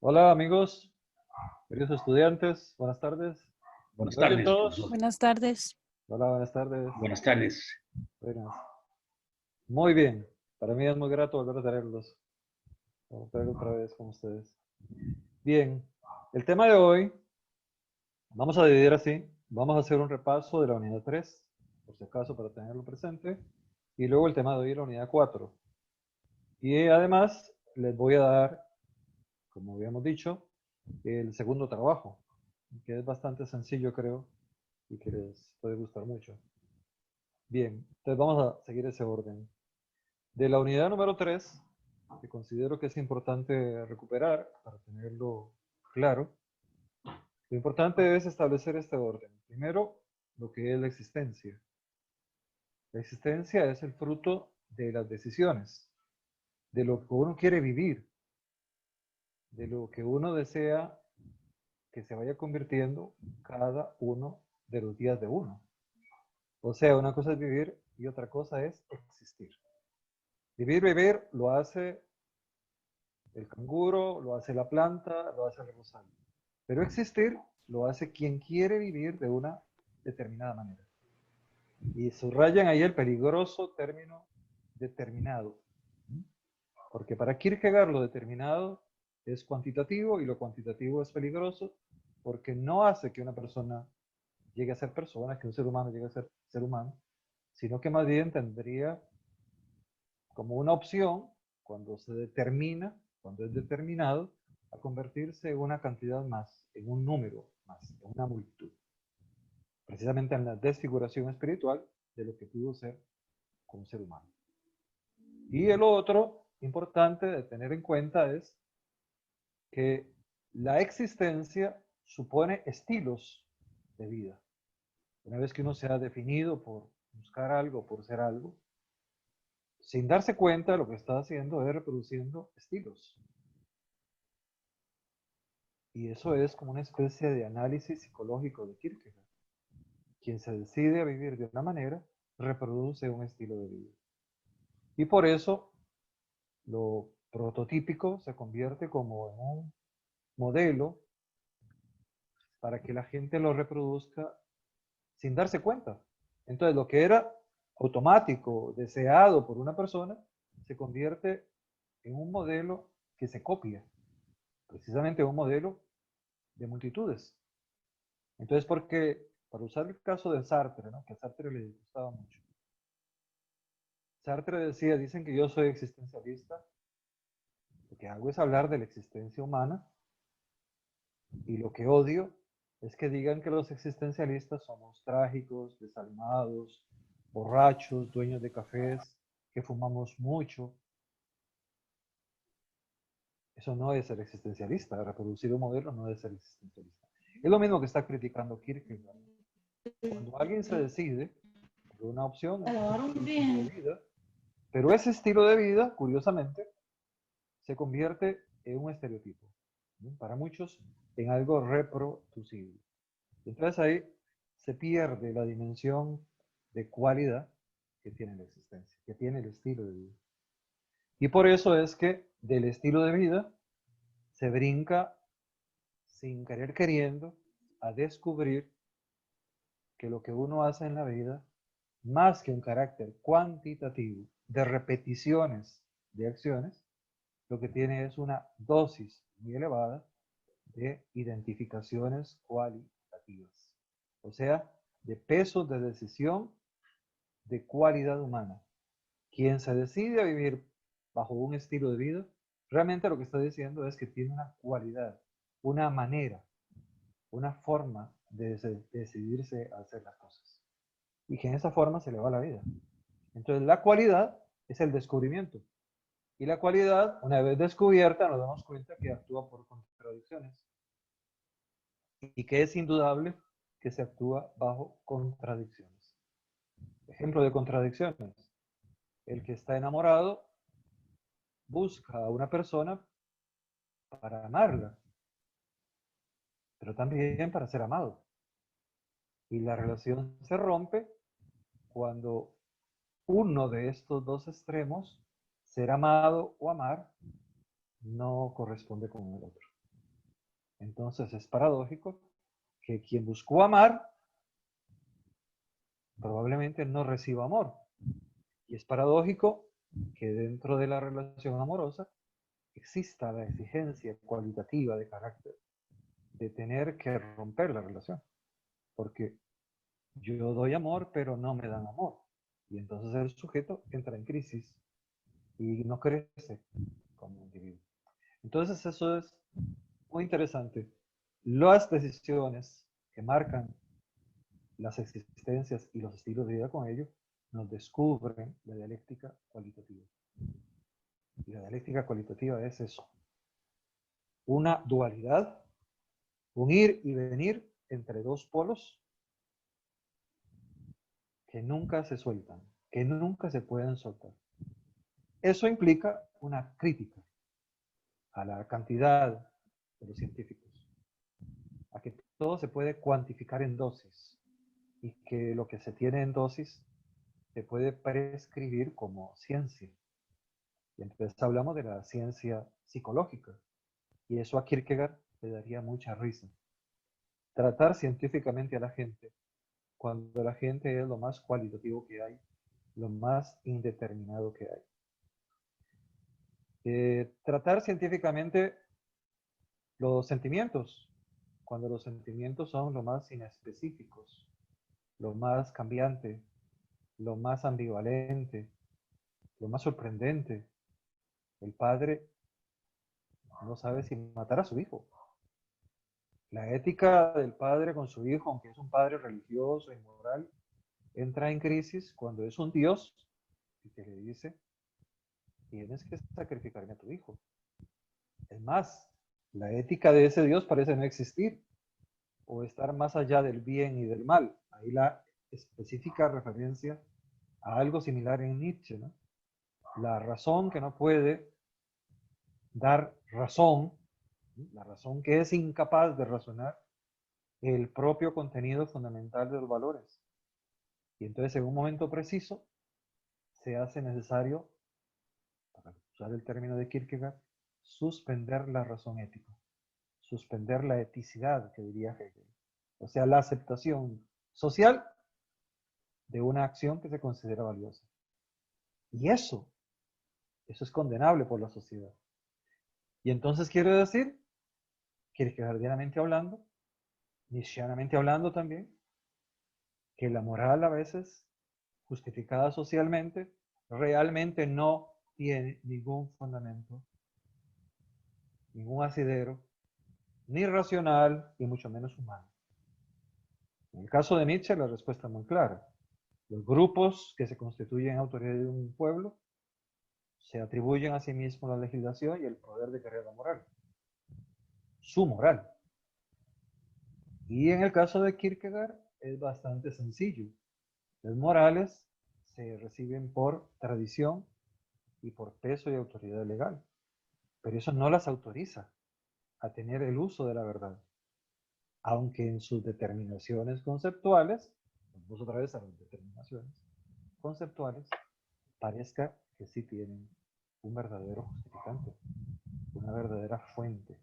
Hola amigos, queridos estudiantes, buenas tardes. Buenas ¿Me oyen tardes, todos? profesor. Buenas tardes. Hola, buenas tardes. Buenas tardes. Buenas. Muy bien, para mí es muy grato volver a tenerlos. Volver otra vez con ustedes. Bien, el tema de hoy, vamos a dividir así. Vamos a hacer un repaso de la unidad 3, por si acaso para tenerlo presente. Y luego el tema de hoy, la unidad 4. Y además les voy a dar, como habíamos dicho, el segundo trabajo, que es bastante sencillo creo y que les puede gustar mucho. Bien, entonces vamos a seguir ese orden. De la unidad número 3, que considero que es importante recuperar para tenerlo claro, lo importante es establecer este orden. Primero, lo que es la existencia. La existencia es el fruto de las decisiones, de lo que uno quiere vivir, de lo que uno desea que se vaya convirtiendo cada uno de los días de uno. O sea, una cosa es vivir y otra cosa es existir. Vivir lo hace el canguro, lo hace la planta, lo hace el rosal. Pero existir lo hace quien quiere vivir de una determinada manera. Y subrayan ahí el peligroso término determinado. Porque para Kierkegaard lo determinado es cuantitativo y lo cuantitativo es peligroso porque no hace que una persona llegue a ser persona, que un ser humano llegue a ser ser humano, sino que más bien tendría como una opción, cuando se determina, cuando es determinado, a convertirse en una cantidad más, en un número más, en una multitud. Precisamente en la desfiguración espiritual de lo que pudo ser como ser humano. Y el otro importante de tener en cuenta es que la existencia supone estilos de vida. Una vez que uno se ha definido por buscar algo, por ser algo, sin darse cuenta, lo que está haciendo es reproduciendo estilos. Y eso es como una especie de análisis psicológico de Kierkegaard. Quien se decide a vivir de una manera, reproduce un estilo de vida. Y por eso, lo prototípico se convierte como en un modelo para que la gente lo reproduzca sin darse cuenta. Entonces, lo que era automático, deseado por una persona, se convierte en un modelo que se copia. Precisamente un modelo de multitudes. Entonces, porque, para usar el caso de Sartre, ¿no? Que a Sartre le gustaba mucho. Sartre decía, dicen que yo soy existencialista, lo que hago es hablar de la existencia humana, y lo que odio es que digan que los existencialistas somos trágicos, desalmados, borrachos, dueños de cafés, que fumamos mucho. Eso no es ser existencialista, reproducir un modelo no es ser existencialista. Es lo mismo que está criticando Kierkegaard. Cuando alguien se decide por una opción, un estilo de vida, pero ese estilo de vida, curiosamente, se convierte en un estereotipo. ¿No? Para muchos, en algo reproducible. Entonces ahí se pierde la dimensión de cualidad que tiene la existencia, que tiene el estilo de vida. Y por eso es que del estilo de vida se brinca sin querer queriendo a descubrir que lo que uno hace en la vida, más que un carácter cuantitativo de repeticiones de acciones, lo que tiene es una dosis muy elevada de identificaciones cualitativas. O sea, de pesos de decisión de cualidad humana. Quien se decide a vivir bajo un estilo de vida, realmente lo que está diciendo es que tiene una cualidad, una manera, una forma de decidirse a hacer las cosas. Y que en esa forma se le va la vida. Entonces la cualidad es el descubrimiento. Y la cualidad, una vez descubierta, nos damos cuenta que actúa por contradicciones. Y que es indudable que se actúa bajo contradicciones. Ejemplo de contradicciones. El que está enamorado busca a una persona para amarla, pero también para ser amado. Y la relación se rompe cuando uno de estos dos extremos, ser amado o amar, no corresponde con el otro. Entonces es paradójico que quien buscó amar probablemente no reciba amor. Y es paradójico que dentro de la relación amorosa exista la exigencia cualitativa de carácter de tener que romper la relación. Porque yo doy amor, pero no me dan amor. Y entonces el sujeto entra en crisis y no crece como individuo. Entonces eso es muy interesante. Las decisiones que marcan las existencias y los estilos de vida con ello nos descubren la dialéctica cualitativa. Y la dialéctica cualitativa es eso. Una dualidad, un ir y venir entre dos polos que nunca se sueltan, que nunca se pueden soltar. Eso implica una crítica a la cantidad de los científicos, a que todo se puede cuantificar en dosis y que lo que se tiene en dosis se puede prescribir como ciencia. Y entonces hablamos de la ciencia psicológica. Y eso a Kierkegaard le daría mucha risa. Tratar científicamente a la gente cuando la gente es lo más cualitativo que hay, lo más indeterminado que hay. Tratar científicamente los sentimientos, cuando los sentimientos son lo más inespecíficos, lo más cambiante, lo más ambivalente, lo más sorprendente. El padre no sabe si matar a su hijo. La ética del padre con su hijo, aunque es un padre religioso y moral, entra en crisis cuando es un Dios y que le dice, tienes que sacrificarme a tu hijo. Es más, la ética de ese Dios parece no existir o estar más allá del bien y del mal. Ahí la específica referencia a algo similar en Nietzsche, ¿no? La razón que no puede dar razón, la razón que es incapaz de razonar el propio contenido fundamental de los valores. Y entonces en un momento preciso se hace necesario, para usar el término de Kierkegaard, suspender la razón ética, suspender la eticidad, que diría Hegel. O sea, la aceptación social de una acción que se considera valiosa. Y eso es condenable por la sociedad. Y entonces quiero decir, kierkegaardianamente hablando, nietzscheanamente hablando también, que la moral a veces, justificada socialmente, realmente no tiene ningún fundamento, ningún asidero, ni racional y mucho menos humano. En el caso de Nietzsche la respuesta es muy clara. Los grupos que se constituyen autoridad de un pueblo se atribuyen a sí mismos la legislación y el poder de crear la moral. Su moral. Y en el caso de Kierkegaard es bastante sencillo. Las morales se reciben por tradición y por peso y autoridad legal. Pero eso no las autoriza a tener el uso de la verdad. Aunque en sus determinaciones conceptuales, vamos otra vez a las determinaciones conceptuales, parezca que sí tienen un verdadero justificante, una verdadera fuente.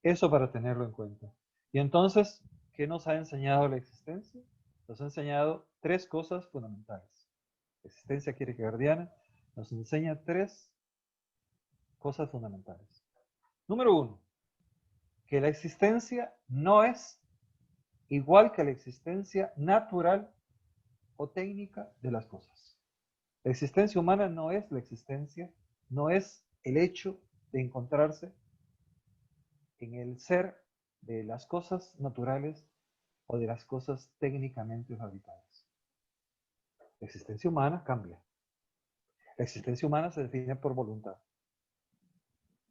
Eso para tenerlo en cuenta. Y entonces, ¿qué nos ha enseñado la existencia? Nos ha enseñado tres cosas fundamentales. La existencia kierkegaardiana nos enseña tres cosas fundamentales. Número uno, que la existencia no es igual que la existencia natural o técnica de las cosas. La existencia humana no es la existencia, no es el hecho de encontrarse en el ser de las cosas naturales o de las cosas técnicamente fabricadas. La existencia humana cambia. La existencia humana se define por voluntad.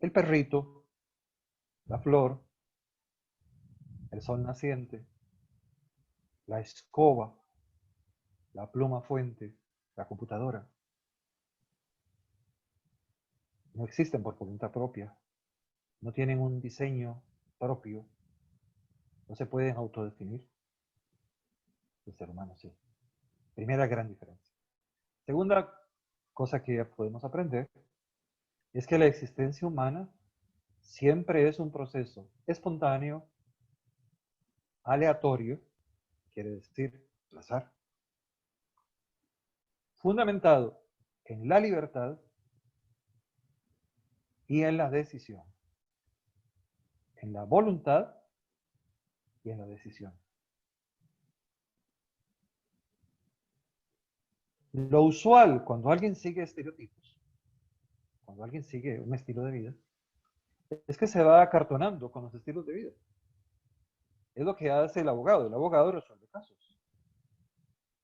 El perrito, la flor, el sol naciente, la escoba, la pluma fuente, la computadora, no existen por voluntad propia, no tienen un diseño propio, no se pueden autodefinir. El ser humano sí. Primera gran diferencia. Segunda cosa que podemos aprender es que la existencia humana siempre es un proceso espontáneo, aleatorio, quiere decir al azar, fundamentado en la libertad y en la decisión, en la voluntad y en la decisión. Lo usual cuando alguien sigue estereotipos, cuando alguien sigue un estilo de vida, es que se va acartonando con los estilos de vida. Es lo que hace el abogado. El abogado resuelve casos.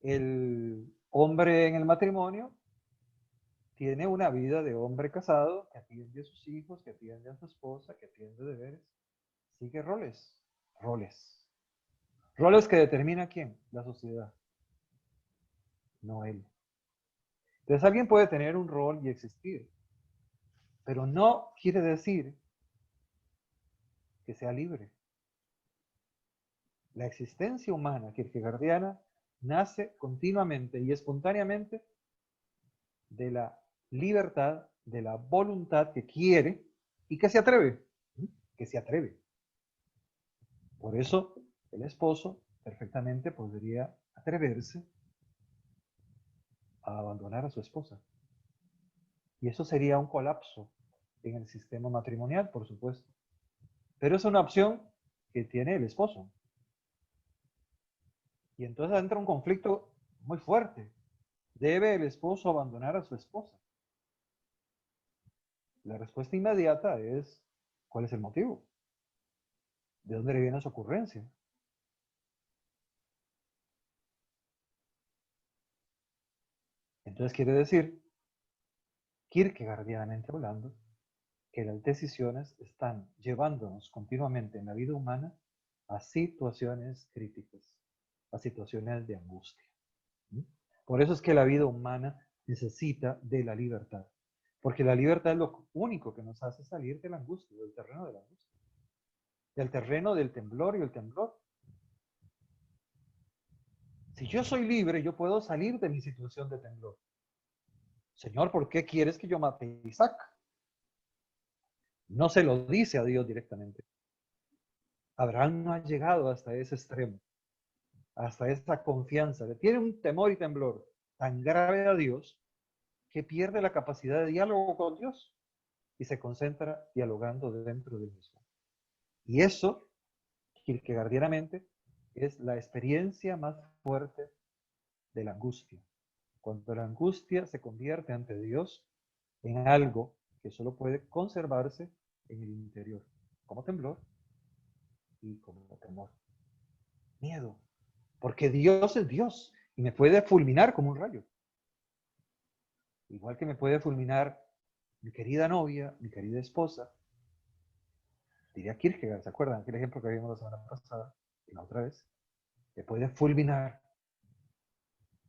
El hombre en el matrimonio tiene una vida de hombre casado que atiende a sus hijos, que atiende a su esposa, que atiende deberes. Sigue roles. Roles. Roles que determina quién, la sociedad, no él. Entonces alguien puede tener un rol y existir, pero no quiere decir que sea libre. La existencia humana kierkegaardiana nace continuamente y espontáneamente de la libertad, de la voluntad que quiere y que se atreve. Que se atreve. Por eso el esposo perfectamente podría atreverse a abandonar a su esposa. Y eso sería un colapso en el sistema matrimonial, por supuesto. Pero es una opción que tiene el esposo. Y entonces entra un conflicto muy fuerte. ¿Debe el esposo abandonar a su esposa? La respuesta inmediata es, ¿cuál es el motivo? ¿De dónde le viene esa ocurrencia? Entonces quiere decir, kierkegaardianamente hablando, que las decisiones están llevándonos continuamente en la vida humana a situaciones críticas, a situaciones de angustia. Por eso es que la vida humana necesita de la libertad, porque la libertad es lo único que nos hace salir de la angustia, del terreno de la angustia, del terreno del temblor y el temblor. Si yo soy libre, yo puedo salir de mi situación de temblor. Señor, ¿por qué quieres que yo mate a Isaac? No se lo dice a Dios directamente. Abraham no ha llegado hasta ese extremo, hasta esa confianza. Le tiene un temor y temblor tan grave a Dios que pierde la capacidad de diálogo con Dios y se concentra dialogando dentro de él mismo. Y eso, kierkegaardianamente, es la experiencia más fuerte de la angustia. Cuando la angustia se convierte ante Dios en algo que solo puede conservarse en el interior, como temblor y como temor. Miedo, porque Dios es Dios y me puede fulminar como un rayo. Igual que me puede fulminar mi querida novia, mi querida esposa, diría Kierkegaard, ¿se acuerdan? Aquel ejemplo que vimos la semana pasada y la otra vez. Me puede fulminar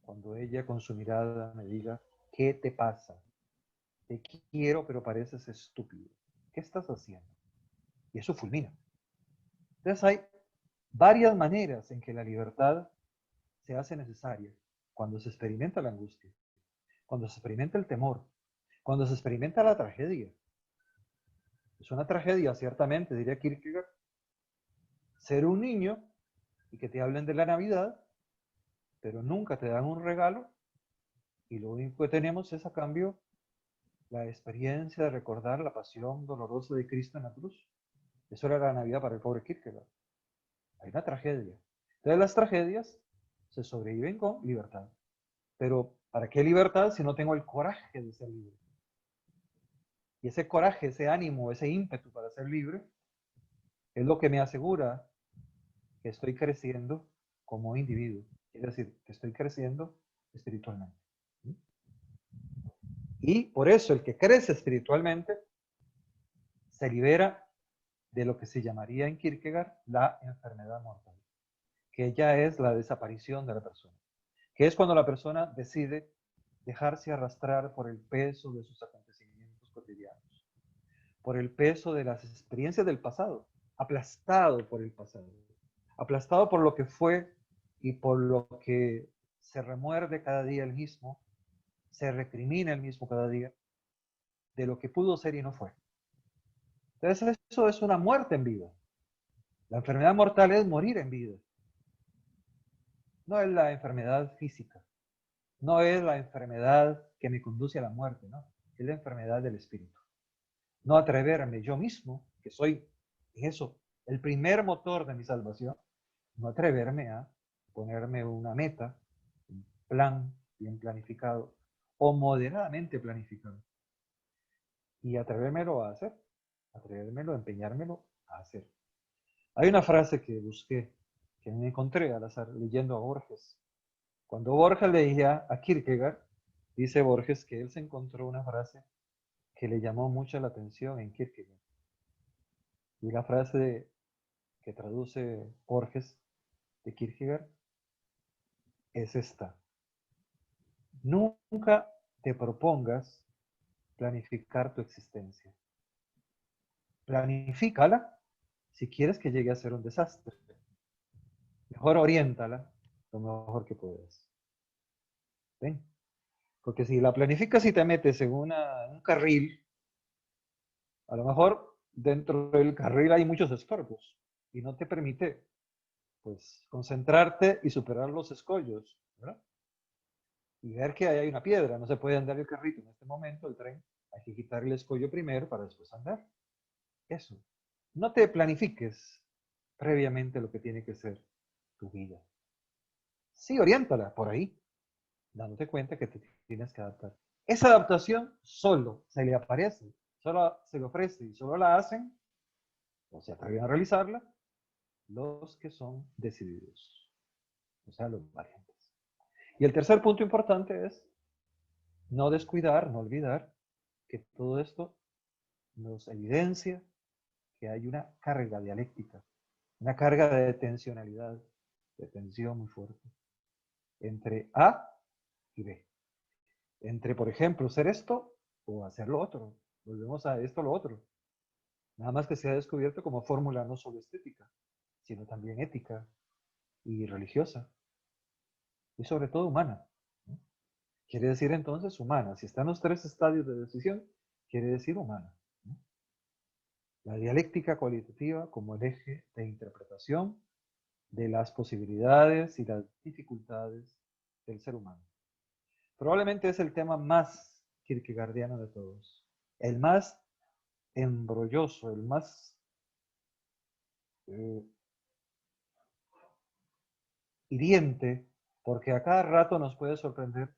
cuando ella con su mirada me diga, ¿qué te pasa? Te quiero, pero pareces estúpido. ¿Qué estás haciendo? Y eso fulmina. Entonces hay varias maneras en que la libertad se hace necesaria cuando se experimenta la angustia, cuando se experimenta el temor, cuando se experimenta la tragedia. Es una tragedia, ciertamente, diría Kierkegaard, ser un niño y que te hablen de la Navidad, pero nunca te dan un regalo y lo único que tenemos es a cambio la experiencia de recordar la pasión dolorosa de Cristo en la cruz. Eso era la Navidad para el pobre Kierkegaard. Hay una tragedia. Entonces las tragedias se sobreviven con libertad. Pero ¿para qué libertad si no tengo el coraje de ser libre? Y ese coraje, ese ánimo, ese ímpetu para ser libre es lo que me asegura que estoy creciendo como individuo. Es decir, que estoy creciendo espiritualmente. Y por eso el que crece espiritualmente se libera de lo que se llamaría en Kierkegaard la enfermedad mortal, que ya es la desaparición de la persona, que es cuando la persona decide dejarse arrastrar por el peso de sus acontecimientos cotidianos, por el peso de las experiencias del pasado, aplastado por el pasado, aplastado por lo que fue y por lo que se remuerde cada día el mismo, se recrimina el mismo cada día de lo que pudo ser y no fue. Entonces eso es una muerte en vida. La enfermedad mortal es morir en vida. No es la enfermedad física. No es la enfermedad que me conduce a la muerte, ¿no? Es la enfermedad del espíritu. No atreverme yo mismo, que soy eso, el primer motor de mi salvación, no atreverme a ponerme una meta, un plan bien planificado o moderadamente planificado y atrevérmelo a hacer, atrevérmelo, empeñármelo a hacer. Hay una frase que busqué, que me encontré al azar leyendo a Borges. Cuando Borges leía a Kierkegaard, dice Borges que él se encontró una frase que le llamó mucho la atención en Kierkegaard. Y la frase que traduce Borges de Kierkegaard es esta. Nunca te propongas planificar tu existencia. Planifícala si quieres que llegue a ser un desastre. Mejor oriéntala lo mejor que puedas. ¿Ven? Porque si la planificas y te metes en un carril, a lo mejor dentro del carril hay muchos estorbos y no te permite pues concentrarte y superar los escollos, ¿verdad? Y ver que ahí hay una piedra, no se puede andar el carrito en este momento, el tren, hay que quitar el escollo primero para después andar. Eso. No te planifiques previamente lo que tiene que ser tu vida. Sí, oriéntala por ahí, dándote cuenta que te tienes que adaptar. Esa adaptación solo se le aparece, solo se le ofrece y solo la hacen o se atreven a realizarla los que son decididos, o sea, los valientes. Y el tercer punto importante es no descuidar, no olvidar que todo esto nos evidencia que hay una carga dialéctica, una carga de tensionalidad, de tensión muy fuerte, entre A y B. Entre, por ejemplo, ser esto o hacer lo otro. Volvemos a esto o lo otro. Nada más que se ha descubierto como fórmula no solo estética, sino también ética y religiosa. Y sobre todo humana. ¿No? Quiere decir entonces humana. Si están los tres estadios de decisión, quiere decir humana. ¿No? La dialéctica cualitativa como el eje de interpretación de las posibilidades y las dificultades del ser humano. Probablemente es el tema más kierkegaardiano de todos. El más embrolloso, el más eh, hiriente, porque a cada rato nos puede sorprender,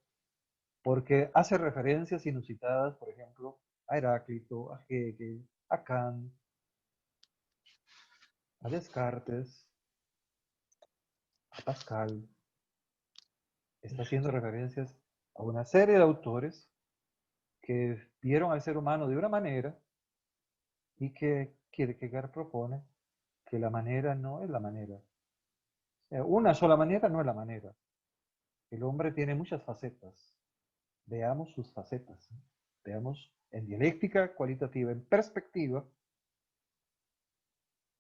porque hace referencias inusitadas, por ejemplo, a Heráclito, a Hegel, a Kant, a Descartes, a Pascal. Está haciendo referencias a una serie de autores que vieron al ser humano de una manera y que Kierkegaard propone que la manera no es la manera. Una sola manera no es la manera. El hombre tiene muchas facetas. Veamos sus facetas. Veamos en dialéctica cualitativa, en perspectiva,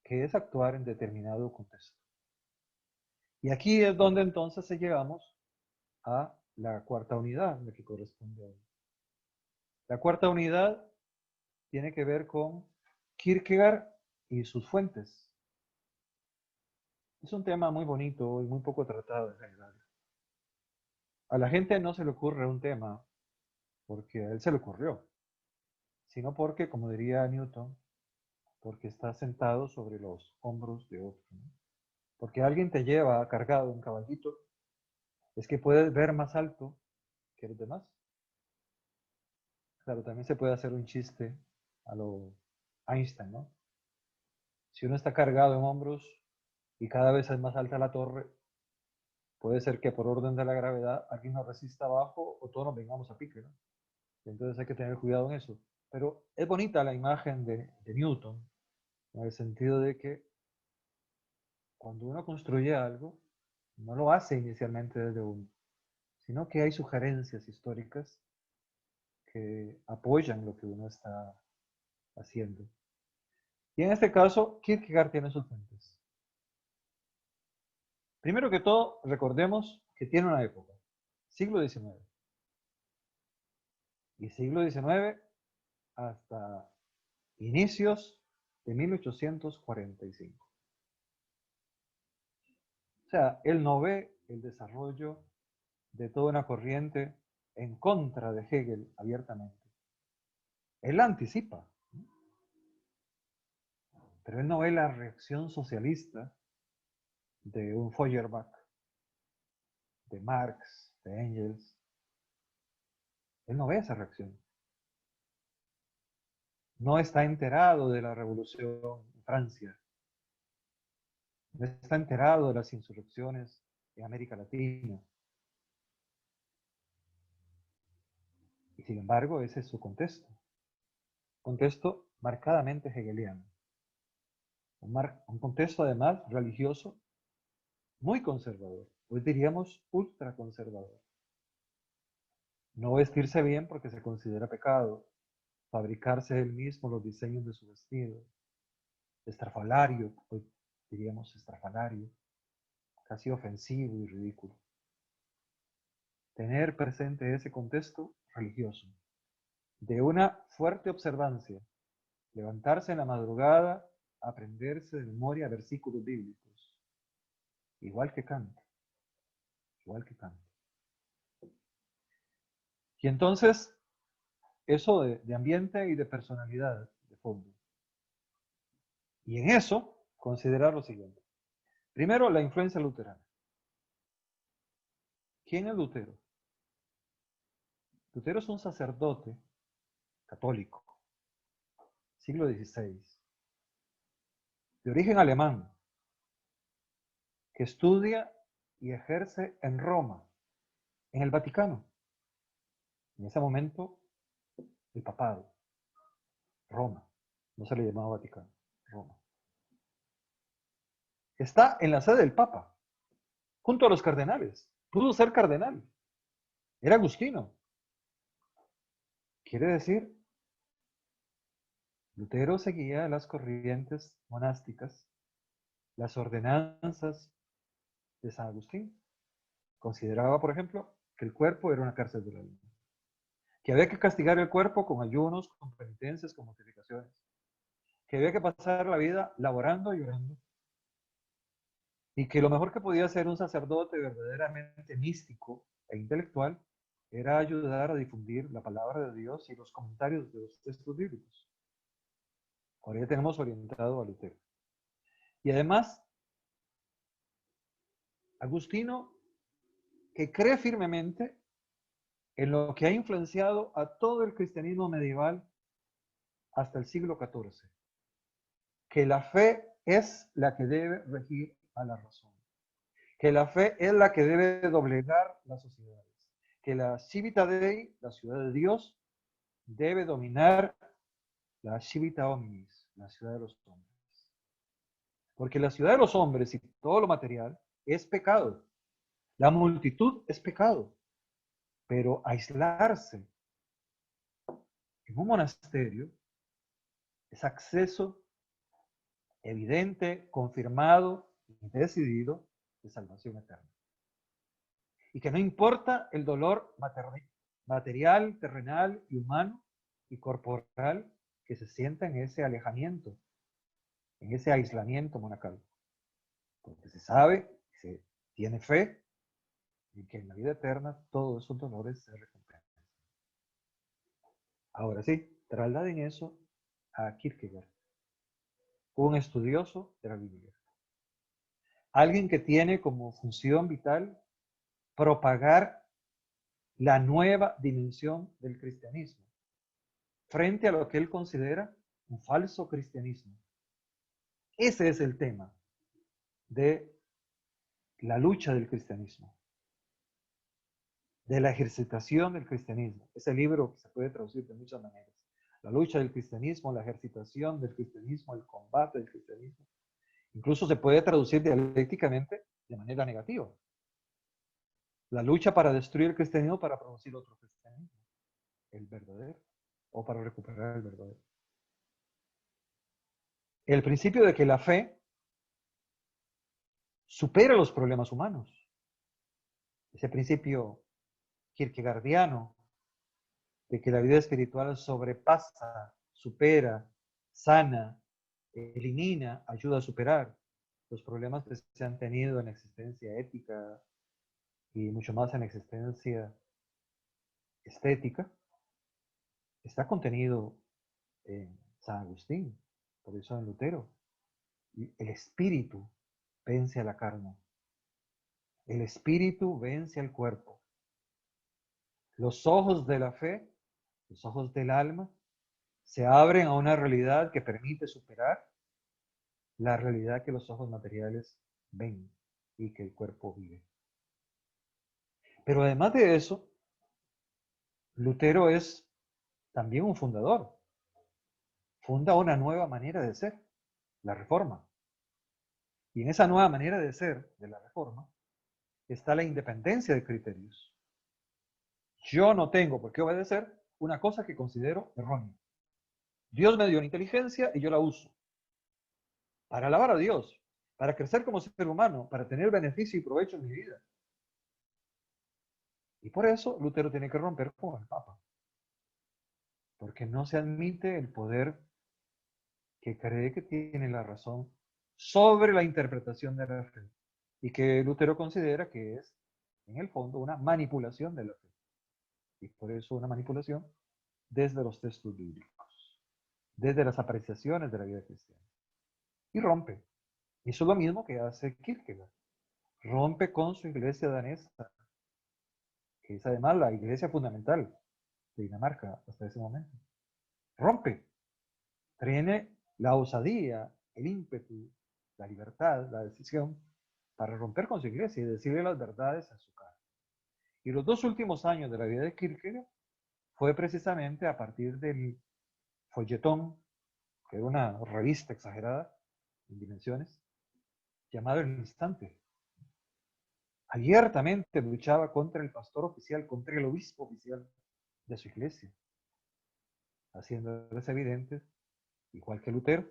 que es actuar en determinado contexto. Y aquí es donde entonces llegamos a la cuarta unidad, la que corresponde a hoy. La cuarta unidad tiene que ver con Kierkegaard y sus fuentes. Es un tema muy bonito y muy poco tratado en general. A la gente no se le ocurre un tema porque a él se le ocurrió, sino porque, como diría Newton, porque está sentado sobre los hombros de otro. ¿No? Porque alguien te lleva cargado un caballito, es que puedes ver más alto que los demás. Claro, también se puede hacer un chiste a lo Einstein, ¿no? Si uno está cargado en hombros y cada vez es más alta la torre, puede ser que por orden de la gravedad alguien nos resista abajo o todos nos vengamos a pique, ¿no? Entonces hay que tener cuidado en eso. Pero es bonita la imagen de Newton, en el sentido de que cuando uno construye algo, no lo hace inicialmente desde uno, sino que hay sugerencias históricas que apoyan lo que uno está haciendo. Y en este caso, Kierkegaard tiene sus fuentes. Primero que todo, recordemos que tiene una época, siglo XIX. Y siglo XIX hasta inicios de 1845. O sea, él no ve el desarrollo de toda una corriente en contra de Hegel abiertamente. Él la anticipa, pero él no ve la reacción socialista de un Feuerbach, de Marx, de Engels. Él no ve esa reacción. No está enterado de la revolución en Francia. No está enterado de las insurrecciones en América Latina. Y sin embargo, ese es su contexto. Contexto marcadamente hegeliano. Un contexto además religioso muy conservador. Hoy diríamos ultraconservador. No vestirse bien porque se considera pecado. Fabricarse él mismo los diseños de su vestido. Estrafalario, hoy diríamos estrafalario. Casi ofensivo y ridículo. Tener presente ese contexto religioso. De una fuerte observancia. Levantarse en la madrugada, aprenderse de memoria versículos bíblicos. Igual que Kant. Igual que Kant. Y entonces, eso de ambiente y de personalidad de fondo. Y en eso, considerar lo siguiente. Primero, la influencia luterana. ¿Quién es Lutero? Lutero es un sacerdote católico, siglo XVI, de origen alemán, que estudia y ejerce en Roma, en el Vaticano. En ese momento, el papado, Roma, no se le llamaba Vaticano, Roma. Está en la sede del Papa, junto a los cardenales. Pudo ser cardenal. Era agustino. Quiere decir, Lutero seguía las corrientes monásticas, las ordenanzas de San Agustín. Consideraba, por ejemplo, que el cuerpo era una cárcel del alma, que había que castigar el cuerpo con ayunos, con penitencias, con mortificaciones, que había que pasar la vida laborando y orando, y que lo mejor que podía hacer un sacerdote verdaderamente místico e intelectual era ayudar a difundir la palabra de Dios y los comentarios de los textos bíblicos. Ahora ya tenemos orientado a Lutero. Y además, Agustino, que cree firmemente en lo que ha influenciado a todo el cristianismo medieval hasta el siglo XIV, que la fe es la que debe regir a la razón, que la fe es la que debe doblegar las sociedades, que la civita Dei, la ciudad de Dios, debe dominar la civita omnis, la ciudad de los hombres. Porque la ciudad de los hombres y todo lo material es pecado. La multitud es pecado. Pero aislarse en un monasterio es acceso evidente, confirmado y decidido de salvación eterna. Y que no importa el dolor material, terrenal y humano y corporal que se sienta en ese alejamiento, en ese aislamiento monacal. Porque se sabe, se tiene fe en que en la vida eterna todos esos dolores se recompensan. Ahora sí, trasladen eso a Kierkegaard, un estudioso de la Biblia. Alguien que tiene como función vital propagar la nueva dimensión del cristianismo frente a lo que él considera un falso cristianismo. Ese es el tema de la lucha del cristianismo, de la ejercitación del cristianismo. Ese libro se puede traducir de muchas maneras. La lucha del cristianismo, la ejercitación del cristianismo, el combate del cristianismo. Incluso se puede traducir dialécticamente de manera negativa. La lucha para destruir el cristianismo para producir otro cristianismo, el verdadero, o para recuperar el verdadero. El principio de que la fe supera los problemas humanos. Ese principio kierkegaardiano de que la vida espiritual sobrepasa, supera, sana elimina, ayuda a superar los problemas que se han tenido en la existencia ética y mucho más en la existencia estética, está contenido en San Agustín, por eso en Lutero. El espíritu vence a la carne. El espíritu vence al cuerpo. Los ojos de la fe, los ojos del alma, se abren a una realidad que permite superar la realidad que los ojos materiales ven y que el cuerpo vive. Pero además de eso, Lutero es también un fundador. Funda una nueva manera de ser, la Reforma. Y en esa nueva manera de ser de la Reforma está la independencia de criterios. Yo no tengo por qué obedecer una cosa que considero errónea. Dios me dio una inteligencia y yo la uso para alabar a Dios, para crecer como ser humano, para tener beneficio y provecho en mi vida. Y por eso Lutero tiene que romper con el Papa, porque no se admite el poder que cree que tiene la razón sobre la interpretación de la fe y que Lutero considera que es, en el fondo, una manipulación de la fe. Y por eso una manipulación desde los textos bíblicos, desde las apreciaciones de la vida cristiana. Y rompe. Y eso es lo mismo que hace Kierkegaard. Rompe con su iglesia danesa, que es además la iglesia fundamental de Dinamarca hasta ese momento. Rompe. Tiene la osadía, el ímpetu, la libertad, la decisión para romper con su iglesia y decirle las verdades en su cara. Y los 2 últimos años de la vida de Kierkegaard fue precisamente a partir del folletón, que era una revista exagerada en dimensiones, llamado El Instante. Abiertamente luchaba contra el pastor oficial, contra el obispo oficial de su iglesia, haciéndoles evidentes, igual que Lutero,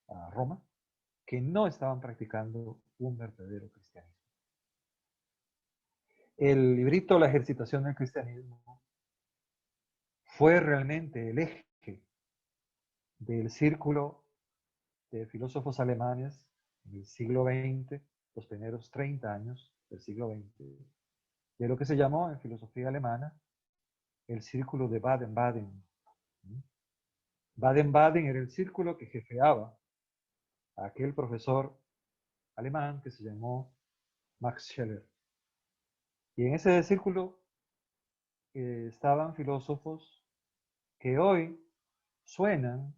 a Roma, que no estaban practicando un verdadero cristianismo. El librito La ejercitación del cristianismo fue realmente el eje del círculo de filósofos alemanes en el siglo XX, los primeros 30 años del siglo XX, de lo que se llamó en filosofía alemana el círculo de Baden-Baden. Baden-Baden era el círculo que jefeaba a aquel profesor alemán que se llamó Max Scheler. Y en ese círculo estaban filósofos que hoy suenan,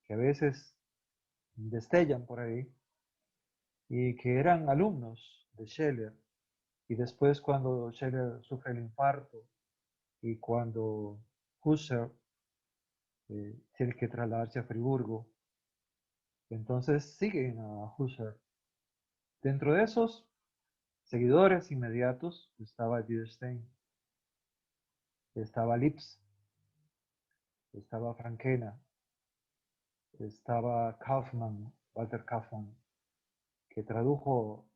que a veces destellan por ahí, y que eran alumnos de Scheler. Y después cuando Scheler sufre el infarto y cuando Husserl tiene que trasladarse a Friburgo, entonces siguen a Husserl. Dentro de esos seguidores inmediatos estaba Wittgenstein, estaba Lipps, estaba Frankena, estaba Kaufmann, Walter Kaufmann, que tradujo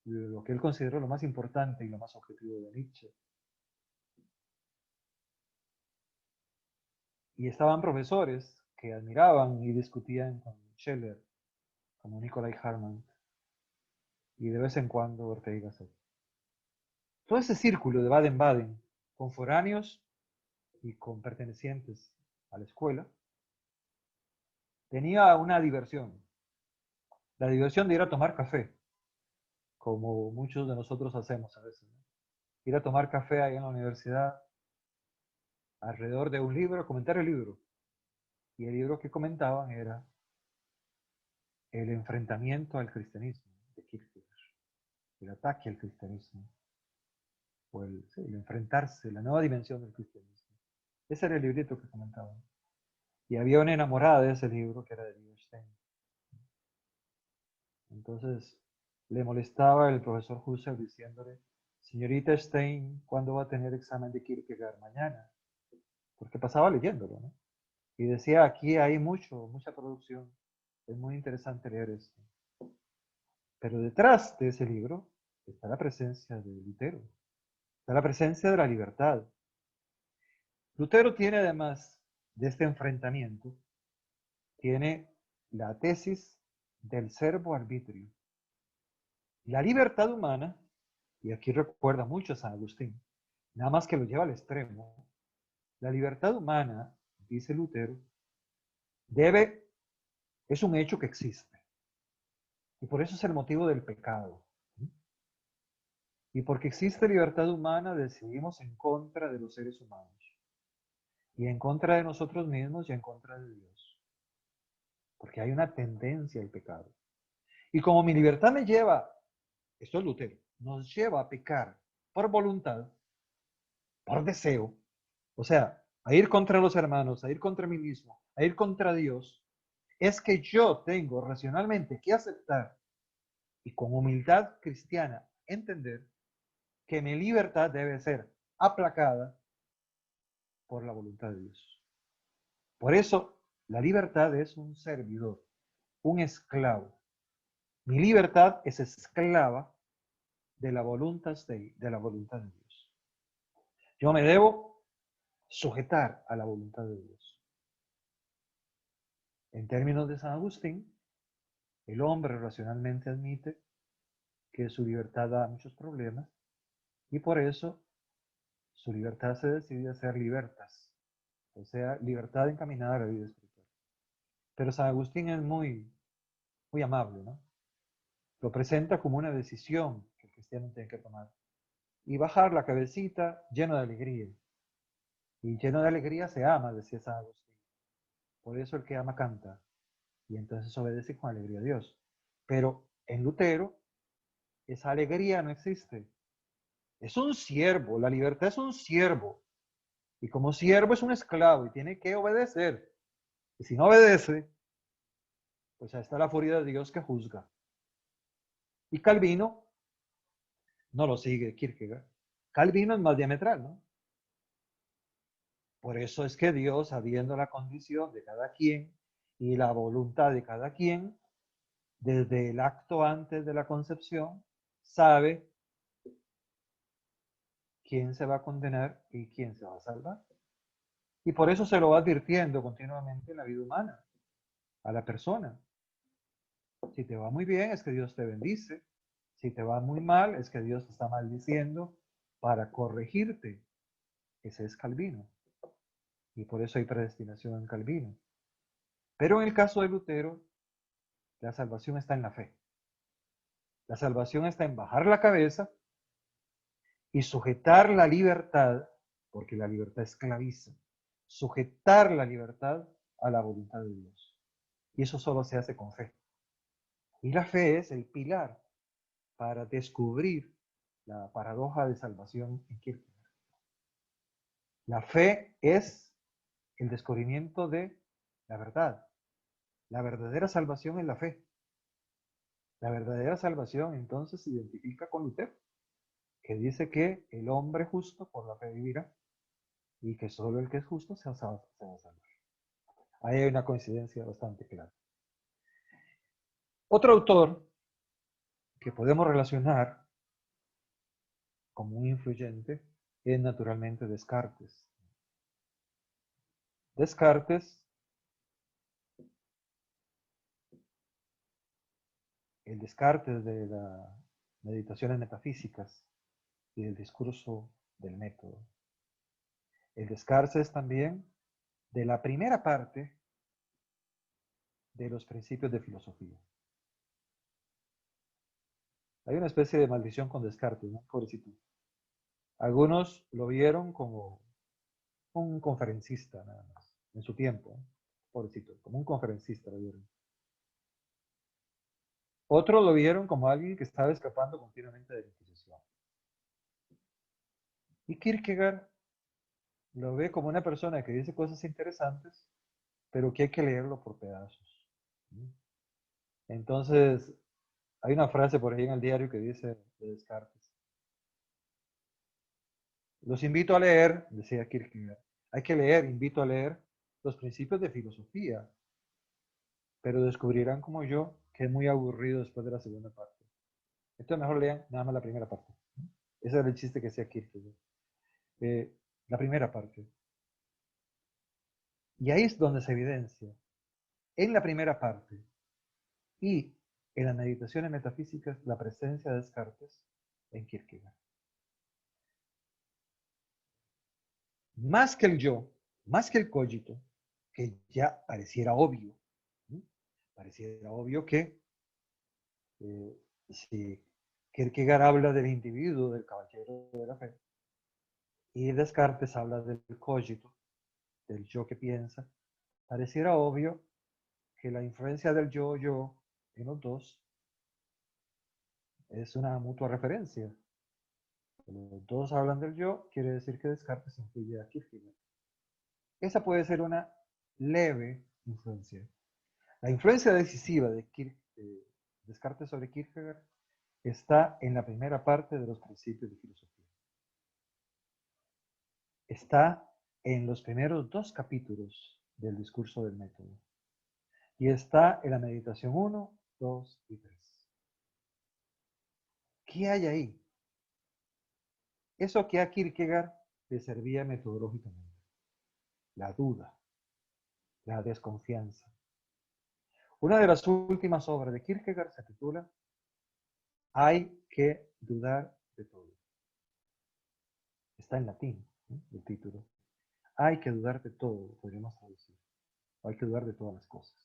lo que él consideró lo más importante y lo más objetivo de Nietzsche. Y estaban profesores que admiraban y discutían con Scheler, como Nicolai Hartmann, y de vez en cuando Ortega y Gasset. Todo ese círculo de Baden-Baden, con foráneos y con pertenecientes a la escuela, tenía una diversión. La diversión de ir a tomar café, como muchos de nosotros hacemos a veces, ¿no? Ir a tomar café ahí en la universidad, alrededor de un libro, comentar el libro. Y el libro que comentaban era El enfrentamiento al cristianismo, de Kierkegaard, el ataque al cristianismo, o el enfrentarse, la nueva dimensión del cristianismo. Ese era el librito que comentaban. Y había una enamorada de ese libro que era de Wittgenstein. Entonces le molestaba el profesor Husserl diciéndole, señorita Stein, ¿cuándo va a tener examen de Kierkegaard? Mañana. Porque pasaba leyéndolo, ¿no? Y decía, aquí hay mucha producción. Es muy interesante leer esto. Pero detrás de ese libro está la presencia de Lutero. Está la presencia de la libertad. Lutero tiene además de este enfrentamiento, tiene la tesis del servo arbitrio. La libertad humana, y aquí recuerda mucho a San Agustín, nada más que lo lleva al extremo, la libertad humana, dice Lutero, es un hecho que existe. Y por eso es el motivo del pecado. Y porque existe libertad humana, decidimos en contra de los seres humanos. Y en contra de nosotros mismos y en contra de Dios. Porque hay una tendencia al pecado. Y como mi libertad me lleva, esto es Lutero, nos lleva a pecar por voluntad, por deseo, o sea, a ir contra los hermanos, a ir contra mí mismo, a ir contra Dios, es que yo tengo racionalmente que aceptar y con humildad cristiana entender que mi libertad debe ser aplacada por la voluntad de Dios. Por eso, la libertad es un servidor, un esclavo. Mi libertad es esclava de la voluntad de la voluntad de Dios. Yo me debo sujetar a la voluntad de Dios. En términos de San Agustín, el hombre racionalmente admite que su libertad da muchos problemas y por eso su libertad se decide a ser libertas, o sea, libertad encaminada a la vida espiritual. Pero San Agustín es muy amable, ¿no? Lo presenta como una decisión que el cristiano tiene que tomar. Y bajar la cabecita lleno de alegría. Y lleno de alegría se ama, decía San Agustín. Por eso el que ama canta. Y entonces obedece con alegría a Dios. Pero en Lutero, esa alegría no existe. Es un siervo, la libertad es un siervo. Y como siervo es un esclavo y tiene que obedecer. Y si no obedece, pues ahí está la furia de Dios que juzga. Y Calvino no lo sigue Kierkegaard. Calvino es más diametral, ¿no? Por eso es que Dios, sabiendo la condición de cada quien y la voluntad de cada quien, desde el acto antes de la concepción, sabe quién se va a condenar y quién se va a salvar. Y por eso se lo va advirtiendo continuamente en la vida humana, a la persona. Si te va muy bien, es que Dios te bendice. Si te va muy mal, es que Dios te está maldiciendo para corregirte. Ese es Calvino. Y por eso hay predestinación en Calvino. Pero en el caso de Lutero, la salvación está en la fe. La salvación está en bajar la cabeza y sujetar la libertad, porque la libertad esclaviza, sujetar la libertad a la voluntad de Dios. Y eso solo se hace con fe. Y la fe es el pilar para descubrir la paradoja de salvación en Kierkegaard. La fe es el descubrimiento de la verdad. La verdadera salvación es la fe. La verdadera salvación entonces se identifica con Lutero, que dice que el hombre justo por la fe vivirá y que solo el que es justo se va a salvar. Ahí hay una coincidencia bastante clara. Otro autor que podemos relacionar como un influyente es naturalmente Descartes. Descartes, el Descartes de las meditaciones metafísicas y del discurso del método. El Descartes también de la primera parte de los principios de filosofía. Hay una especie de maldición con Descartes, ¿no? Pobrecito. Algunos lo vieron como un conferencista nada más, en su tiempo, pobrecito, como un conferencista lo vieron. Otros lo vieron como alguien que estaba escapando continuamente de la Inquisición. Y Kierkegaard lo ve como una persona que dice cosas interesantes, pero que hay que leerlo por pedazos. Entonces, hay una frase por ahí en el diario que dice de Descartes: los invito a leer, decía Kierkegaard, hay que leer, invito a leer los principios de filosofía, pero descubrirán como yo que es muy aburrido después de la segunda parte. Entonces mejor lean nada más la primera parte. Ese era el chiste que hacía Kierkegaard. La primera parte. Y ahí es donde se evidencia en la primera parte y en las meditaciones metafísicas la presencia de Descartes en Kierkegaard. Más que el yo, más que el cogito, que ya pareciera obvio, ¿sí? Pareciera obvio que si Kierkegaard habla del individuo, del caballero de la fe, y Descartes habla del cogito, del yo que piensa, pareciera obvio que la influencia del yo en los dos es una mutua referencia. Los dos hablan del yo, quiere decir que Descartes influye a Kierkegaard. Esa puede ser una leve influencia. La influencia decisiva de Descartes sobre Kierkegaard está en la primera parte de los principios de filosofía. Está en los primeros 2 capítulos del discurso del método. Y está en la meditación 1, 2 y 3. ¿Qué hay ahí? Eso que a Kierkegaard le servía metodológicamente. La duda, la desconfianza. Una de las últimas obras de Kierkegaard se titula Hay que dudar de todo. Está en latín, ¿sí? El título. Hay que dudar de todo, podríamos traducir. Hay que dudar de todas las cosas.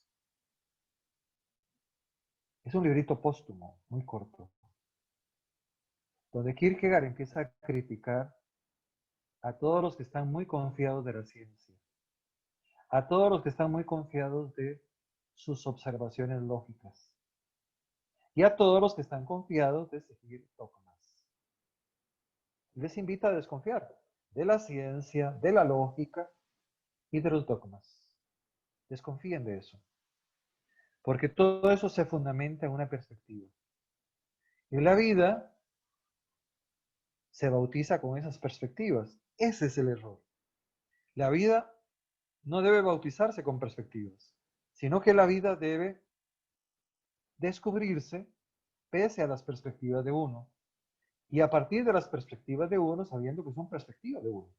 Es un librito póstumo, muy corto, donde Kierkegaard empieza a criticar a todos los que están muy confiados de la ciencia, a todos los que están muy confiados de sus observaciones lógicas y a todos los que están confiados de seguir dogmas. Les invita a desconfiar de la ciencia, de la lógica y de los dogmas. Desconfíen de eso, porque todo eso se fundamenta en una perspectiva. Y la vida se bautiza con esas perspectivas. Ese es el error. La vida no debe bautizarse con perspectivas, sino que la vida debe descubrirse pese a las perspectivas de uno. Y a partir de las perspectivas de uno, sabiendo que son perspectivas de uno.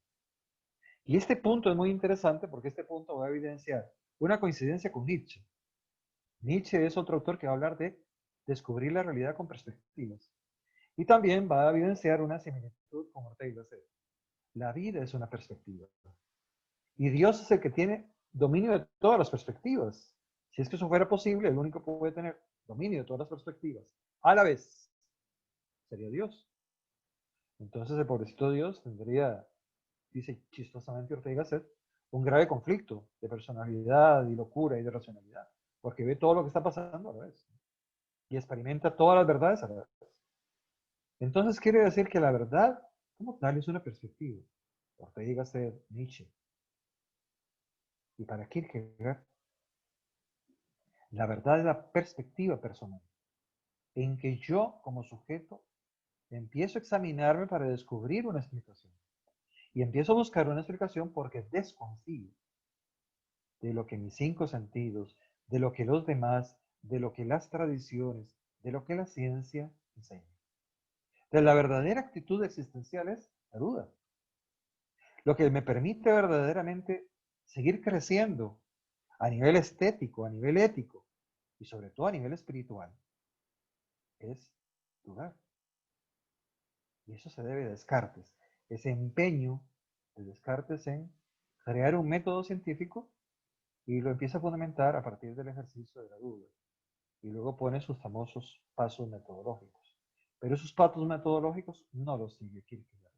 Y este punto es muy interesante porque este punto va a evidenciar una coincidencia con Nietzsche. Nietzsche es otro autor que va a hablar de descubrir la realidad con perspectivas. Y también va a evidenciar una similitud con Ortega y Gasset. La vida es una perspectiva. Y Dios es el que tiene dominio de todas las perspectivas. Si es que eso fuera posible, el único que puede tener dominio de todas las perspectivas a la vez sería Dios. Entonces el pobrecito Dios tendría, dice chistosamente Ortega y Gasset, un grave conflicto de personalidad y locura y de racionalidad, porque ve todo lo que está pasando a la vez y experimenta todas las verdades a la vez. Entonces quiere decir que la verdad como tal es una perspectiva. Ortega y Gasset, Nietzsche. Y para Kierkegaard, la verdad es la perspectiva personal, en que yo como sujeto empiezo a examinarme para descubrir una explicación. Y empiezo a buscar una explicación porque desconfío de lo que mis 5 sentidos, de lo que los demás, de lo que las tradiciones, de lo que la ciencia enseña. De la verdadera actitud existencial es la duda. Lo que me permite verdaderamente seguir creciendo a nivel estético, a nivel ético y sobre todo a nivel espiritual es dudar. Y eso se debe a Descartes. Ese empeño de Descartes en crear un método científico y lo empieza a fundamentar a partir del ejercicio de la duda. Y luego pone sus famosos pasos metodológicos. Pero esos pasos metodológicos no los sigue Kierkegaard.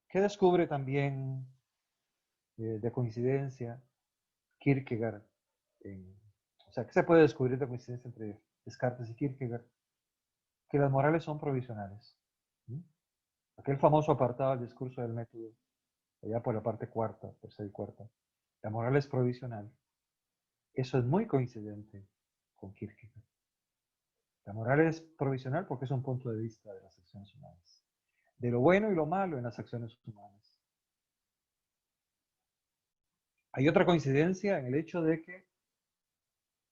¿Qué descubre también de coincidencia Kierkegaard? O sea, ¿qué se puede descubrir de coincidencia entre Descartes y Kierkegaard? Que las morales son provisionales. ¿Sí? Aquel famoso apartado del discurso del método, allá por la parte cuarta, tercera y cuarta. La moral es provisional. Eso es muy coincidente con Kierkegaard. La moral es provisional porque es un punto de vista de las acciones humanas. De lo bueno y lo malo en las acciones humanas. Hay otra coincidencia en el hecho de que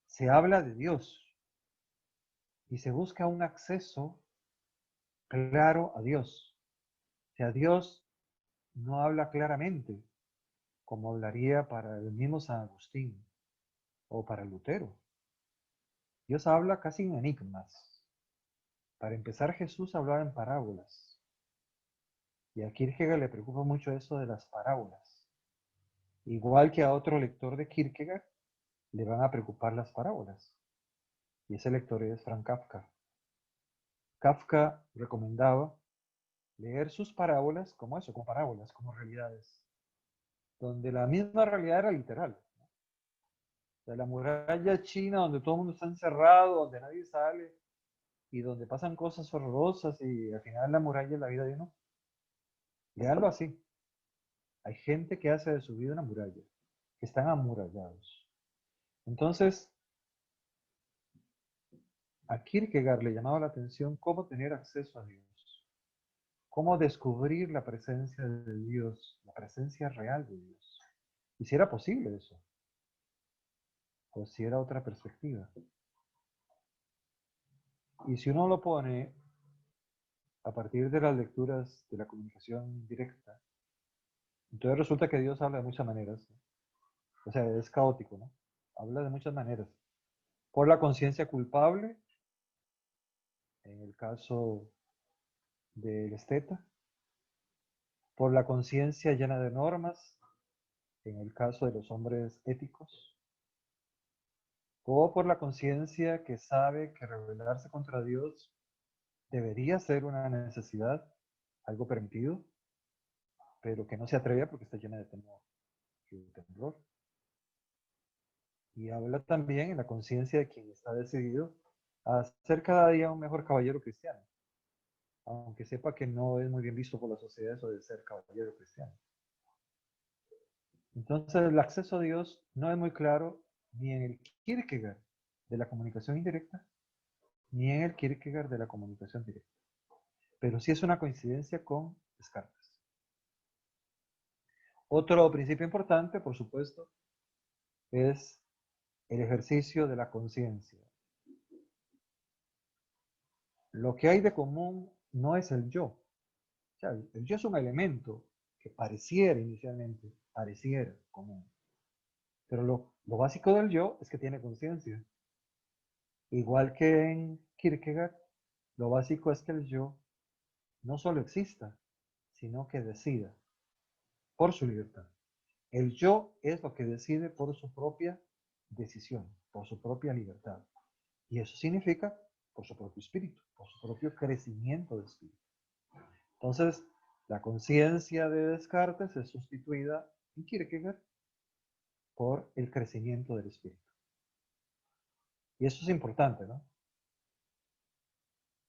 se habla de Dios y se busca un acceso claro a Dios. O sea, Dios no habla claramente como hablaría para el mismo San Agustín o para Lutero. Dios habla casi en enigmas. Para empezar, Jesús hablaba en parábolas. Y a Kierkegaard le preocupa mucho eso de las parábolas. Igual que a otro lector de Kierkegaard, le van a preocupar las parábolas. Y ese lector es Franz Kafka. Kafka recomendaba leer sus parábolas como eso, como parábolas, como realidades, donde la misma realidad era literal. O sea, la muralla china, donde todo el mundo está encerrado, donde nadie sale, y donde pasan cosas horrorosas, y al final la muralla es la vida de uno. Leanlo así. Hay gente que hace de su vida una muralla, que están amurallados. Entonces, a Kierkegaard le llamaba la atención cómo tener acceso a Dios, cómo descubrir la presencia de Dios, la presencia real de Dios. Y si era posible eso, o si era otra perspectiva. Y si uno lo pone a partir de las lecturas de la comunicación directa, entonces resulta que Dios habla de muchas maneras. O sea, es caótico, ¿no? Habla de muchas maneras. Por la conciencia culpable, en el caso del esteta, por la conciencia llena de normas, en el caso de los hombres éticos, o por la conciencia que sabe que rebelarse contra Dios debería ser una necesidad, algo permitido, pero que no se atreve porque está llena de temor y de temblor. Y habla también en la conciencia de quien está decidido a ser cada día un mejor caballero cristiano, aunque sepa que no es muy bien visto por la sociedad eso de ser caballero cristiano. Entonces el acceso a Dios no es muy claro ni en el Kierkegaard de la comunicación indirecta, ni en el Kierkegaard de la comunicación directa. Pero sí es una coincidencia con Descartes. Otro principio importante, por supuesto, es el ejercicio de la conciencia. Lo que hay de común no es el yo. O sea, el yo es un elemento que pareciera inicialmente, pareciera común. Pero lo básico del yo es que tiene conciencia. Igual que en Kierkegaard, lo básico es que el yo no solo exista, sino que decida por su libertad. El yo es lo que decide por su propia decisión, por su propia libertad. Y eso significa por su propio espíritu, por su propio crecimiento de espíritu. Entonces, la conciencia de Descartes es sustituida en Kierkegaard por el crecimiento del espíritu. Y eso es importante, ¿no?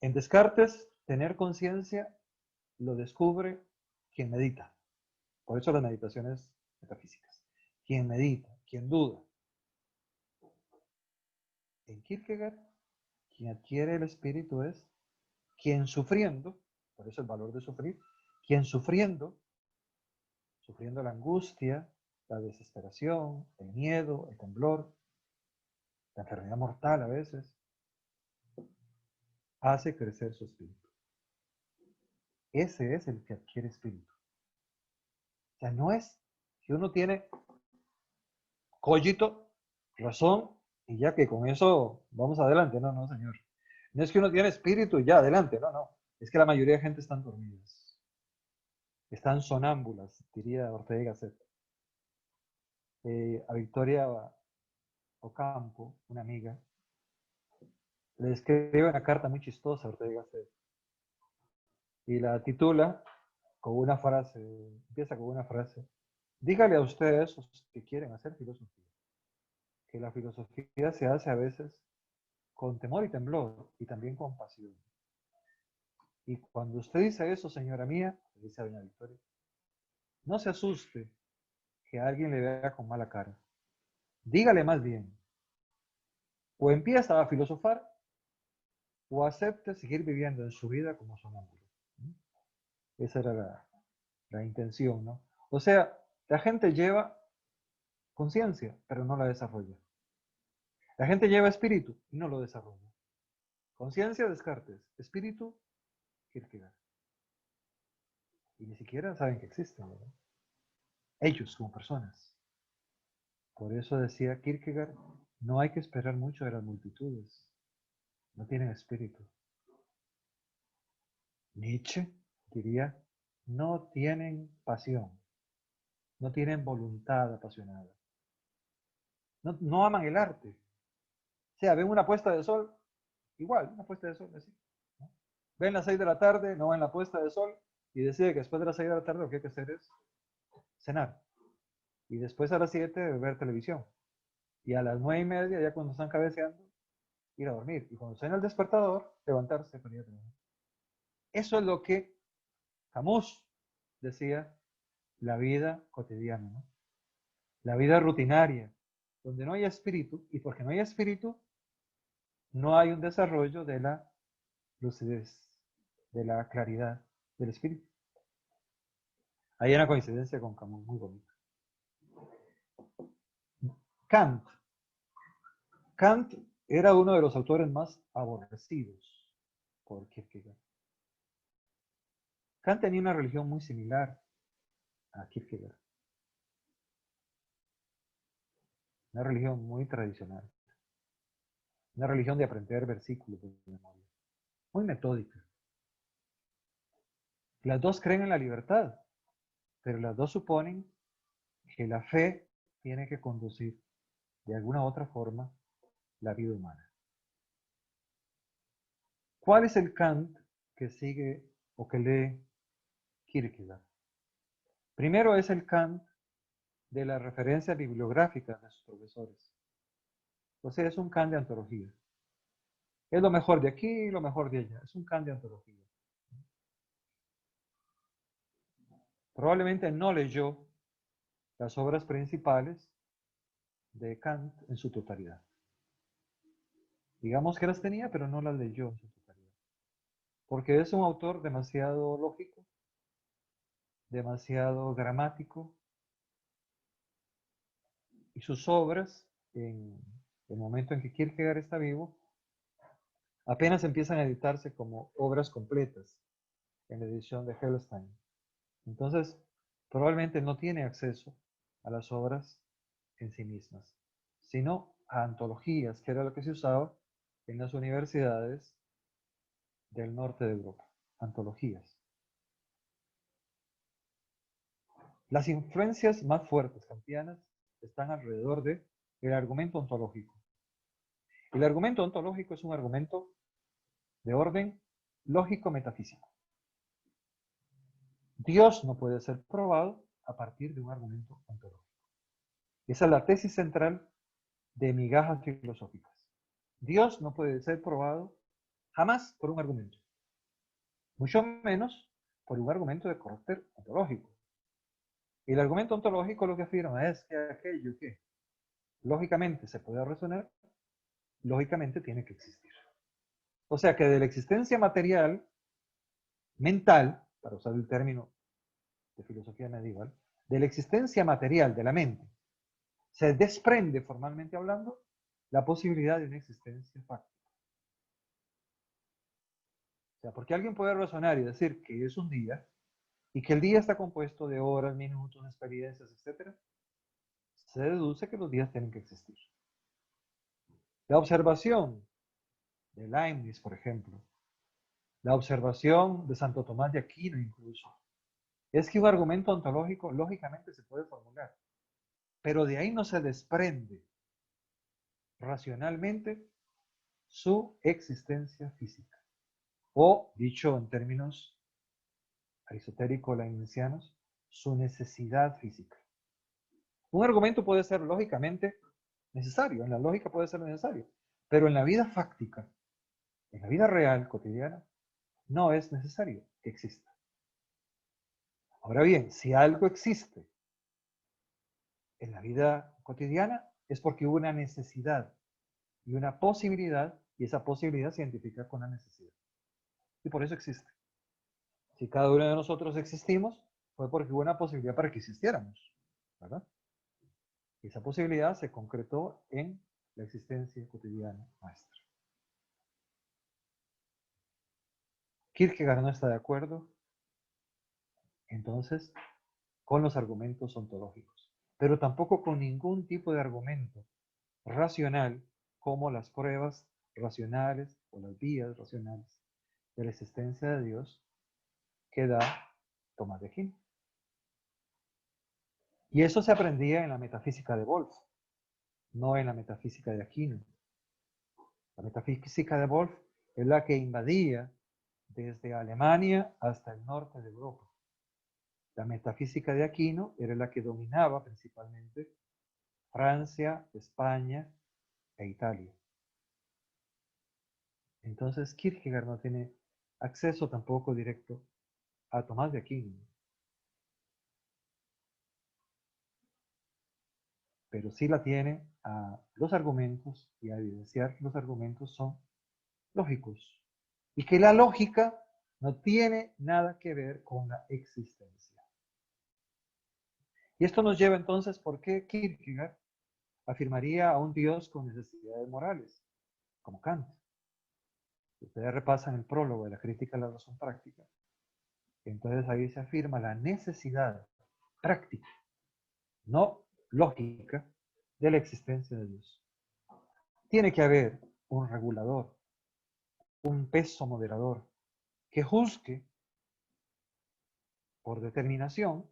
En Descartes, tener conciencia lo descubre quien medita. Por eso las meditaciones metafísicas. Quien medita, quien duda. En Kierkegaard, quien adquiere el espíritu es quien sufriendo, por eso el valor de sufrir, quien sufriendo la angustia, la desesperación, el miedo, el temblor, la enfermedad mortal a veces, hace crecer su espíritu. Ese es el que adquiere espíritu. O sea, no es que uno tiene cogito, razón, y ya que con eso vamos adelante. No, no, señor. No es que uno tiene espíritu y ya, adelante. No, no. Es que la mayoría de gente están dormidas. Están sonámbulas, diría Ortega y Gasset. A Victoria Ocampo, una amiga, le escribe una carta muy chistosa a Ortega y Gasset. Y la titula con una frase, empieza con una frase. Dígale a ustedes esos que quieren hacer filosofía, que la filosofía se hace a veces con temor y temblor y también con pasión. Y cuando usted dice eso, señora mía, dice a doña Victoria, no se asuste que alguien le vea con mala cara. Dígale más bien, o empieza a filosofar o acepte seguir viviendo en su vida como sonámbulo. Esa era la intención, ¿no? O sea, la gente lleva conciencia, pero no la desarrolla. La gente lleva espíritu y no lo desarrolla. Conciencia, Descartes. Espíritu, Kierkegaard. Y ni siquiera saben que existen, ¿verdad? ellos como personas. Por eso decía Kierkegaard, no hay que esperar mucho de las multitudes, no tienen espíritu. Nietzsche diría, no tienen pasión, no tienen voluntad apasionada. No aman el arte. O sea, ven una puesta de sol, igual, una puesta de sol, así. ¿No? Ven las 6 de la tarde, no ven la puesta de sol, y decide que después de las 6 de la tarde lo que hay que hacer es cenar. Y después a las 7 ver televisión. Y a las 9:30, ya cuando están cabeceando, ir a dormir. Y cuando suena el despertador, levantarse para ir a trabajar. Eso es lo que Camus decía, la vida cotidiana, ¿no? La vida rutinaria, donde no hay espíritu, y porque no hay espíritu, no hay un desarrollo de la lucidez, de la claridad del espíritu. Hay una coincidencia con Camus muy bonita. Kant. Kant era uno de los autores más aborrecidos por Kierkegaard. Kant tenía una religión muy similar a Kierkegaard. Una religión muy tradicional. Una religión de aprender versículos de memoria. Muy metódica. Las dos creen en la libertad, pero las dos suponen que la fe tiene que conducir de alguna u otra forma la vida humana. ¿Cuál es el Kant que sigue o que lee Kierkegaard? Primero es el Kant de las referencias bibliográficas de sus profesores. O sea, es un Kant de antología. Es lo mejor de aquí y lo mejor de allá. Es un Kant de antología. Probablemente no leyó las obras principales de Kant en su totalidad. Digamos que las tenía, pero no las leyó en su totalidad. Porque es un autor demasiado lógico, demasiado gramático, y sus obras, en el momento en que Kierkegaard está vivo, apenas empiezan a editarse como obras completas en la edición de Hellstein. Entonces, probablemente no tiene acceso a las obras en sí mismas, sino a antologías, que era lo que se usaba en las universidades del norte de Europa. Antologías. Las influencias más fuertes kantianas están alrededor de el argumento ontológico. El argumento ontológico es un argumento de orden lógico-metafísico. Dios no puede ser probado a partir de un argumento ontológico. Esa es la tesis central de migajas filosóficas. Dios no puede ser probado jamás por un argumento, mucho menos por un argumento de carácter ontológico. Y el argumento ontológico lo que afirma es que aquello que lógicamente se puede razonar, lógicamente tiene que existir. O sea que de la existencia material, mental, para usar el término de filosofía medieval, de la existencia material de la mente, se desprende, formalmente hablando, la posibilidad de una existencia fáctica. O sea, porque alguien puede razonar y decir que es un día, y que el día está compuesto de horas, minutos, experiencias, etc., se deduce que los días tienen que existir. La observación de Leibniz, por ejemplo, la observación de Santo Tomás de Aquino incluso, es que un argumento ontológico lógicamente se puede formular, pero de ahí no se desprende racionalmente su existencia física. O, dicho en términos aristotélico-leibnizianos, su necesidad física. Un argumento puede ser lógicamente necesario, en la lógica puede ser necesario, pero en la vida fáctica, en la vida real, cotidiana, no es necesario que exista. Ahora bien, si algo existe en la vida cotidiana, es porque hubo una necesidad y una posibilidad, y esa posibilidad se identifica con la necesidad. Y por eso existe. Si cada uno de nosotros existimos, fue porque hubo una posibilidad para que existiéramos, ¿verdad? Y esa posibilidad se concretó en la existencia cotidiana nuestra. Kierkegaard no está de acuerdo, entonces con los argumentos ontológicos, pero tampoco con ningún tipo de argumento racional como las pruebas racionales o las vías racionales de la existencia de Dios que da Tomás de Aquino. Y eso se aprendía en la metafísica de Wolff, no en la metafísica de Aquino. La metafísica de Wolff es la que invadía desde Alemania hasta el norte de Europa. La metafísica de Aquino era la que dominaba principalmente Francia, España e Italia. Entonces Kierkegaard no tiene acceso tampoco directo a Tomás de Aquino, pero sí la tiene a los argumentos, y a evidenciar que los argumentos son lógicos y que la lógica no tiene nada que ver con la existencia. Y esto nos lleva entonces, ¿por qué Kierkegaard afirmaría a un Dios con necesidades morales, como Kant? Ustedes repasan el prólogo de la crítica a la razón práctica, entonces ahí se afirma la necesidad práctica, no lógica, de la existencia de Dios. Tiene que haber un regulador, un peso moderador, que juzgue por determinación,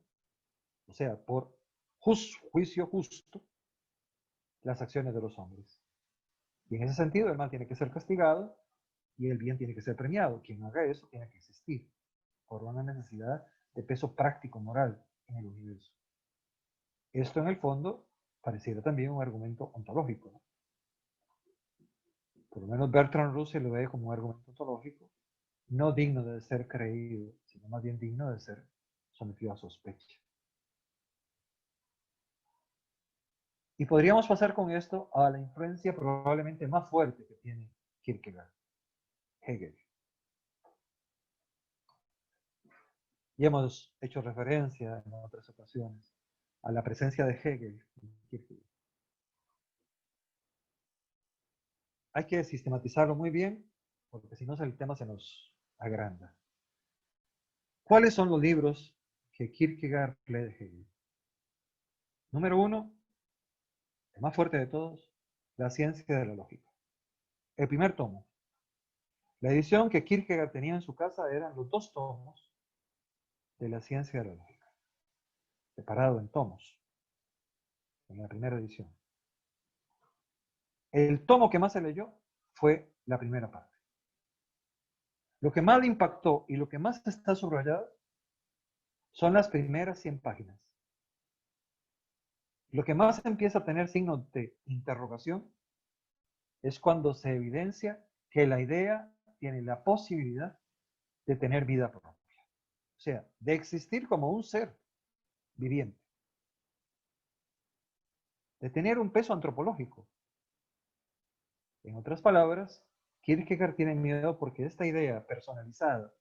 o sea, por juicio justo, las acciones de los hombres. Y en ese sentido, el mal tiene que ser castigado y el bien tiene que ser premiado. Quien haga eso tiene que existir por una necesidad de peso práctico moral en el universo. Esto en el fondo pareciera también un argumento ontológico, ¿no? Por lo menos Bertrand Russell lo ve como un argumento ontológico, no digno de ser creído, sino más bien digno de ser sometido a sospecha. Y podríamos pasar con esto a la influencia probablemente más fuerte que tiene Kierkegaard, Hegel. Y hemos hecho referencia en otras ocasiones a la presencia de Hegel en Kierkegaard. Hay que sistematizarlo muy bien, porque si no el tema se nos agranda. ¿Cuáles son los libros que Kierkegaard lee de Hegel? Número 1, el más fuerte de todos, La ciencia de la lógica. El primer tomo. La edición que Kierkegaard tenía en su casa eran los 2 tomos de La ciencia de la lógica, separado en tomos, en la primera edición. El tomo que más se leyó fue la primera parte. Lo que más le impactó y lo que más está subrayado son las primeras 100 páginas. Lo que más empieza a tener signos de interrogación es cuando se evidencia que la idea tiene la posibilidad de tener vida propia. O sea, de existir como un ser viviente. De tener un peso antropológico. En otras palabras, Kierkegaard tiene miedo porque esta idea personalizada,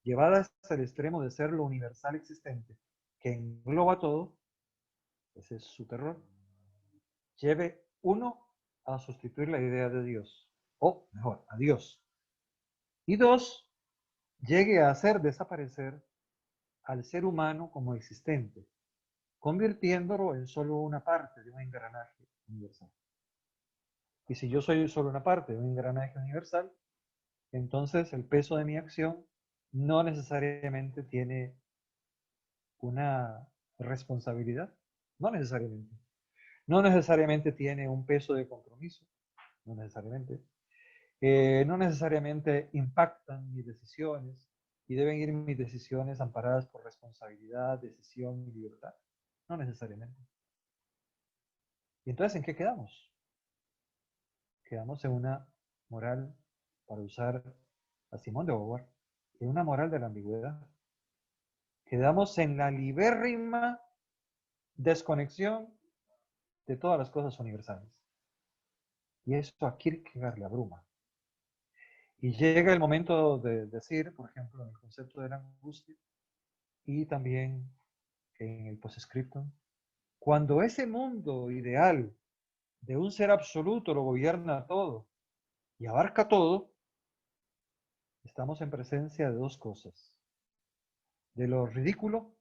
llevada hasta el extremo de ser lo universal existente, que engloba todo, ese es su terror, lleve uno a sustituir la idea de Dios, o mejor, a Dios. Y dos, llegue a hacer desaparecer al ser humano como existente, convirtiéndolo en solo una parte de un engranaje universal. Y si yo soy solo una parte de un engranaje universal, entonces el peso de mi acción no necesariamente tiene una responsabilidad, no necesariamente. No necesariamente tiene un peso de compromiso, no necesariamente. No necesariamente impactan mis decisiones y deben ir mis decisiones amparadas por responsabilidad, decisión y libertad. No necesariamente. ¿Y entonces en qué quedamos? Quedamos en una moral, para usar a Simón de Beauvoir, en una moral de la ambigüedad. Quedamos en la libérrima desconexión de todas las cosas universales. Y eso a Kierkegaard le abruma. Y llega el momento de decir, por ejemplo, en el concepto de la angustia y también en el postscriptum, cuando ese mundo ideal de un ser absoluto lo gobierna todo y abarca todo, estamos en presencia de dos cosas: de lo ridículo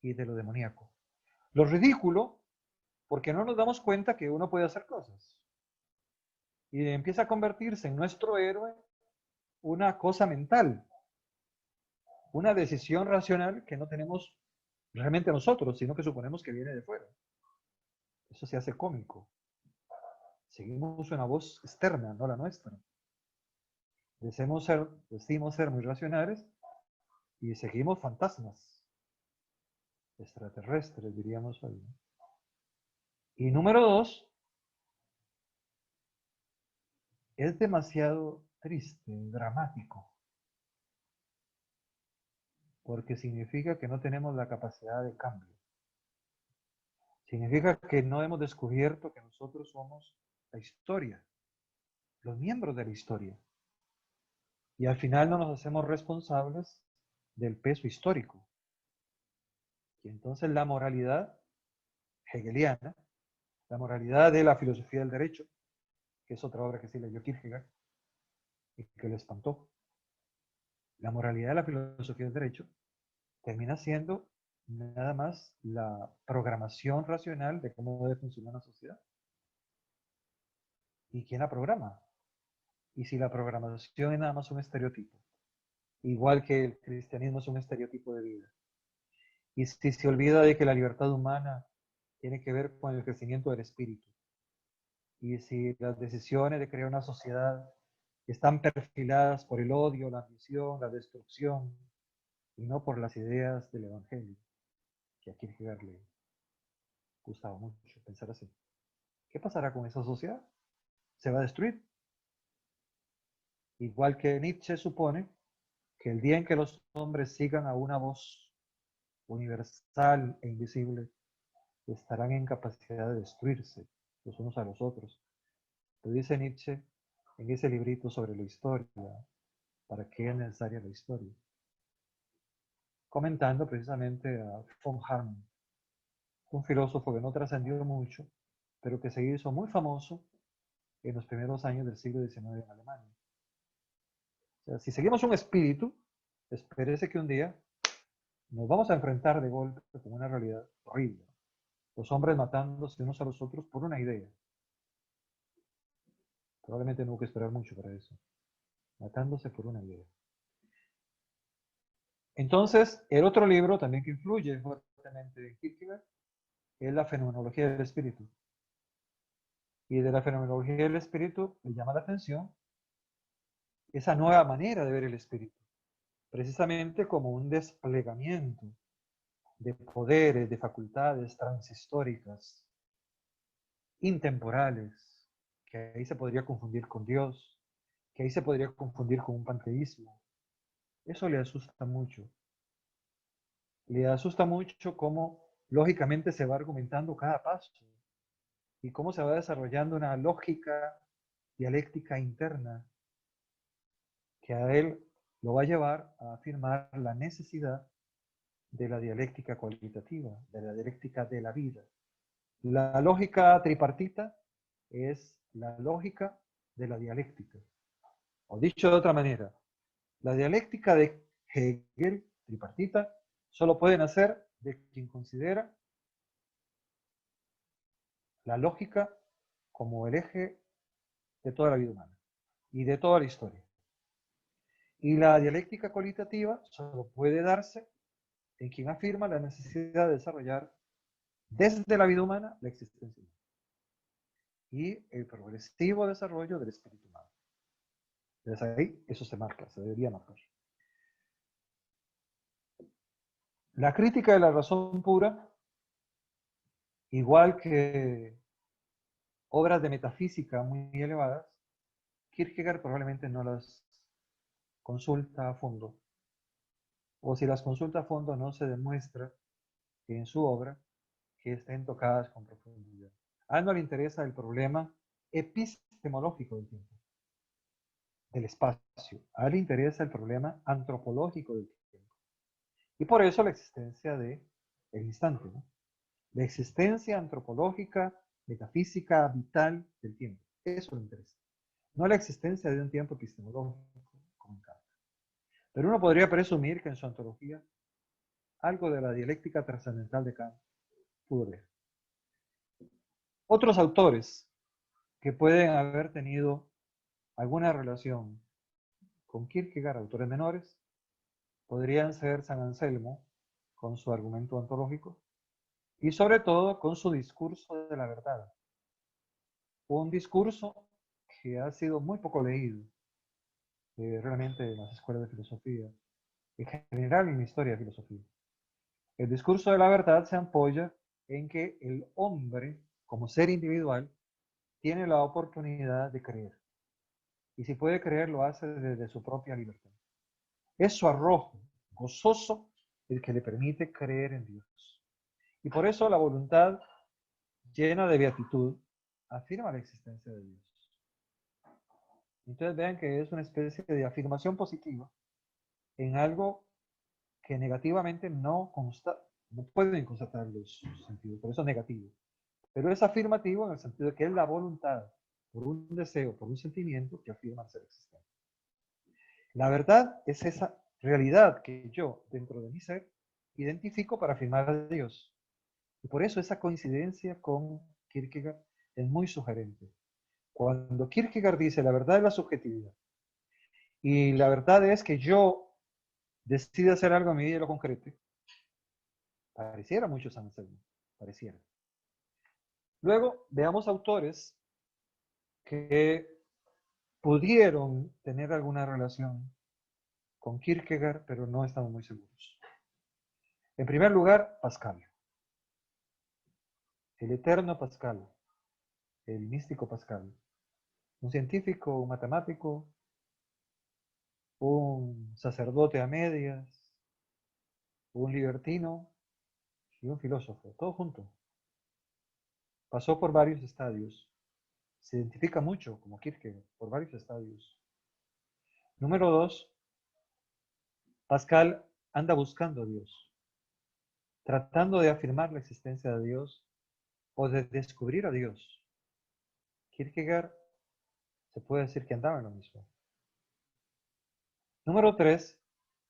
y de lo demoníaco. Lo ridículo, porque no nos damos cuenta que uno puede hacer cosas. Y empieza a convertirse en nuestro héroe una cosa mental, una decisión racional que no tenemos realmente nosotros, sino que suponemos que viene de fuera. Eso se hace cómico. Seguimos una voz externa, no la nuestra. Decimos ser muy racionales y seguimos fantasmas extraterrestres, diríamos hoy. Y número dos, es demasiado triste, dramático, porque significa que no tenemos la capacidad de cambio. Significa que no hemos descubierto que nosotros somos la historia, los miembros de la historia. Y al final no nos hacemos responsables del peso histórico. Y entonces la moralidad hegeliana, la moralidad de la filosofía del derecho, que es otra obra que sí leyó Kierkegaard y que le espantó, la moralidad de la filosofía del derecho termina siendo nada más la programación racional de cómo debe funcionar una sociedad. ¿Y quién la programa? Y si la programación es nada más un estereotipo, igual que el cristianismo es un estereotipo de vida. Y si se olvida de que la libertad humana tiene que ver con el crecimiento del espíritu. Y si las decisiones de crear una sociedad están perfiladas por el odio, la ambición, la destrucción, y no por las ideas del Evangelio, que a Kierkegaard le gustaba mucho pensar así. ¿Qué pasará con esa sociedad? ¿Se va a destruir? Igual que Nietzsche supone que el día en que los hombres sigan a una voz universal e invisible, estarán en capacidad de destruirse los unos a los otros. Lo dice Nietzsche en ese librito sobre la historia, para qué es necesaria la historia, comentando precisamente a von Harman, un filósofo que no trascendió mucho, pero que se hizo muy famoso en los primeros años del siglo XIX en Alemania. O sea, si seguimos un espíritu, espérese que un día nos vamos a enfrentar de golpe con una realidad horrible. Los hombres matándose unos a los otros por una idea. Probablemente no hubo que esperar mucho para eso. Matándose por una idea. Entonces, el otro libro también que influye fuertemente en Kierkegaard es la fenomenología del espíritu. Y de la fenomenología del espíritu me llama la atención esa nueva manera de ver el espíritu, precisamente como un desplegamiento de poderes, de facultades transhistóricas, intemporales, que ahí se podría confundir con Dios, que ahí se podría confundir con un panteísmo. Eso le asusta mucho. Le asusta mucho cómo lógicamente se va argumentando cada paso y cómo se va desarrollando una lógica dialéctica interna que a él lo va a llevar a afirmar la necesidad de la dialéctica cualitativa, de la dialéctica de la vida. La lógica tripartita es la lógica de la dialéctica. O dicho de otra manera, la dialéctica de Hegel, tripartita, solo puede nacer de quien considera la lógica como el eje de toda la vida humana y de toda la historia. Y la dialéctica cualitativa solo puede darse en quien afirma la necesidad de desarrollar desde la vida humana la existencia humana y el progresivo desarrollo del espíritu humano. Desde ahí eso se marca, se debería marcar. La crítica de la razón pura, igual que obras de metafísica muy elevadas, Kierkegaard probablemente no las consulta a fondo. O si las consulta a fondo, no se demuestra en su obra que estén tocadas con profundidad. A él no le interesa el problema epistemológico del tiempo, del espacio. A él le interesa el problema antropológico del tiempo. Y por eso la existencia del instante, ¿no? La existencia antropológica, metafísica, vital del tiempo. Eso le interesa. No la existencia de un tiempo epistemológico como en Kant. Pero uno podría presumir que en su antología algo de la dialéctica trascendental de Kant pudo leer. Otros autores que pueden haber tenido alguna relación con Kierkegaard, autores menores, podrían ser San Anselmo, con su argumento ontológico, y sobre todo con su discurso de la verdad. Un discurso que ha sido muy poco leído, realmente en las escuelas de filosofía, en general en la historia de filosofía. El discurso de la verdad se apoya en que el hombre, como ser individual, tiene la oportunidad de creer. Y si puede creer, lo hace desde su propia libertad. Es su arrojo gozoso el que le permite creer en Dios. Y por eso la voluntad llena de beatitud afirma la existencia de Dios. Entonces vean que es una especie de afirmación positiva en algo que negativamente no pueden constatar los sentidos, por eso es negativo. Pero es afirmativo en el sentido de que es la voluntad, por un deseo, por un sentimiento que afirma ser existente. La verdad es esa realidad que yo, dentro de mi ser, identifico para afirmar a Dios. Y por eso esa coincidencia con Kierkegaard es muy sugerente. Cuando Kierkegaard dice la verdad es la subjetividad, y la verdad es que yo decido hacer algo en mi vida y lo concrete, pareciera mucho San Anselmo, pareciera. Luego, veamos autores que pudieron tener alguna relación con Kierkegaard, pero no estamos muy seguros. En primer lugar, Pascal. El eterno Pascal, el místico Pascal. Un científico, un matemático, un sacerdote a medias, un libertino y un filósofo, todo junto. Pasó por varios estadios. Se identifica mucho como Kierkegaard, por varios estadios. Número 2, Pascal anda buscando a Dios, tratando de afirmar la existencia de Dios o de descubrir a Dios. Kierkegaard se puede decir que andaba en lo mismo. Número 3,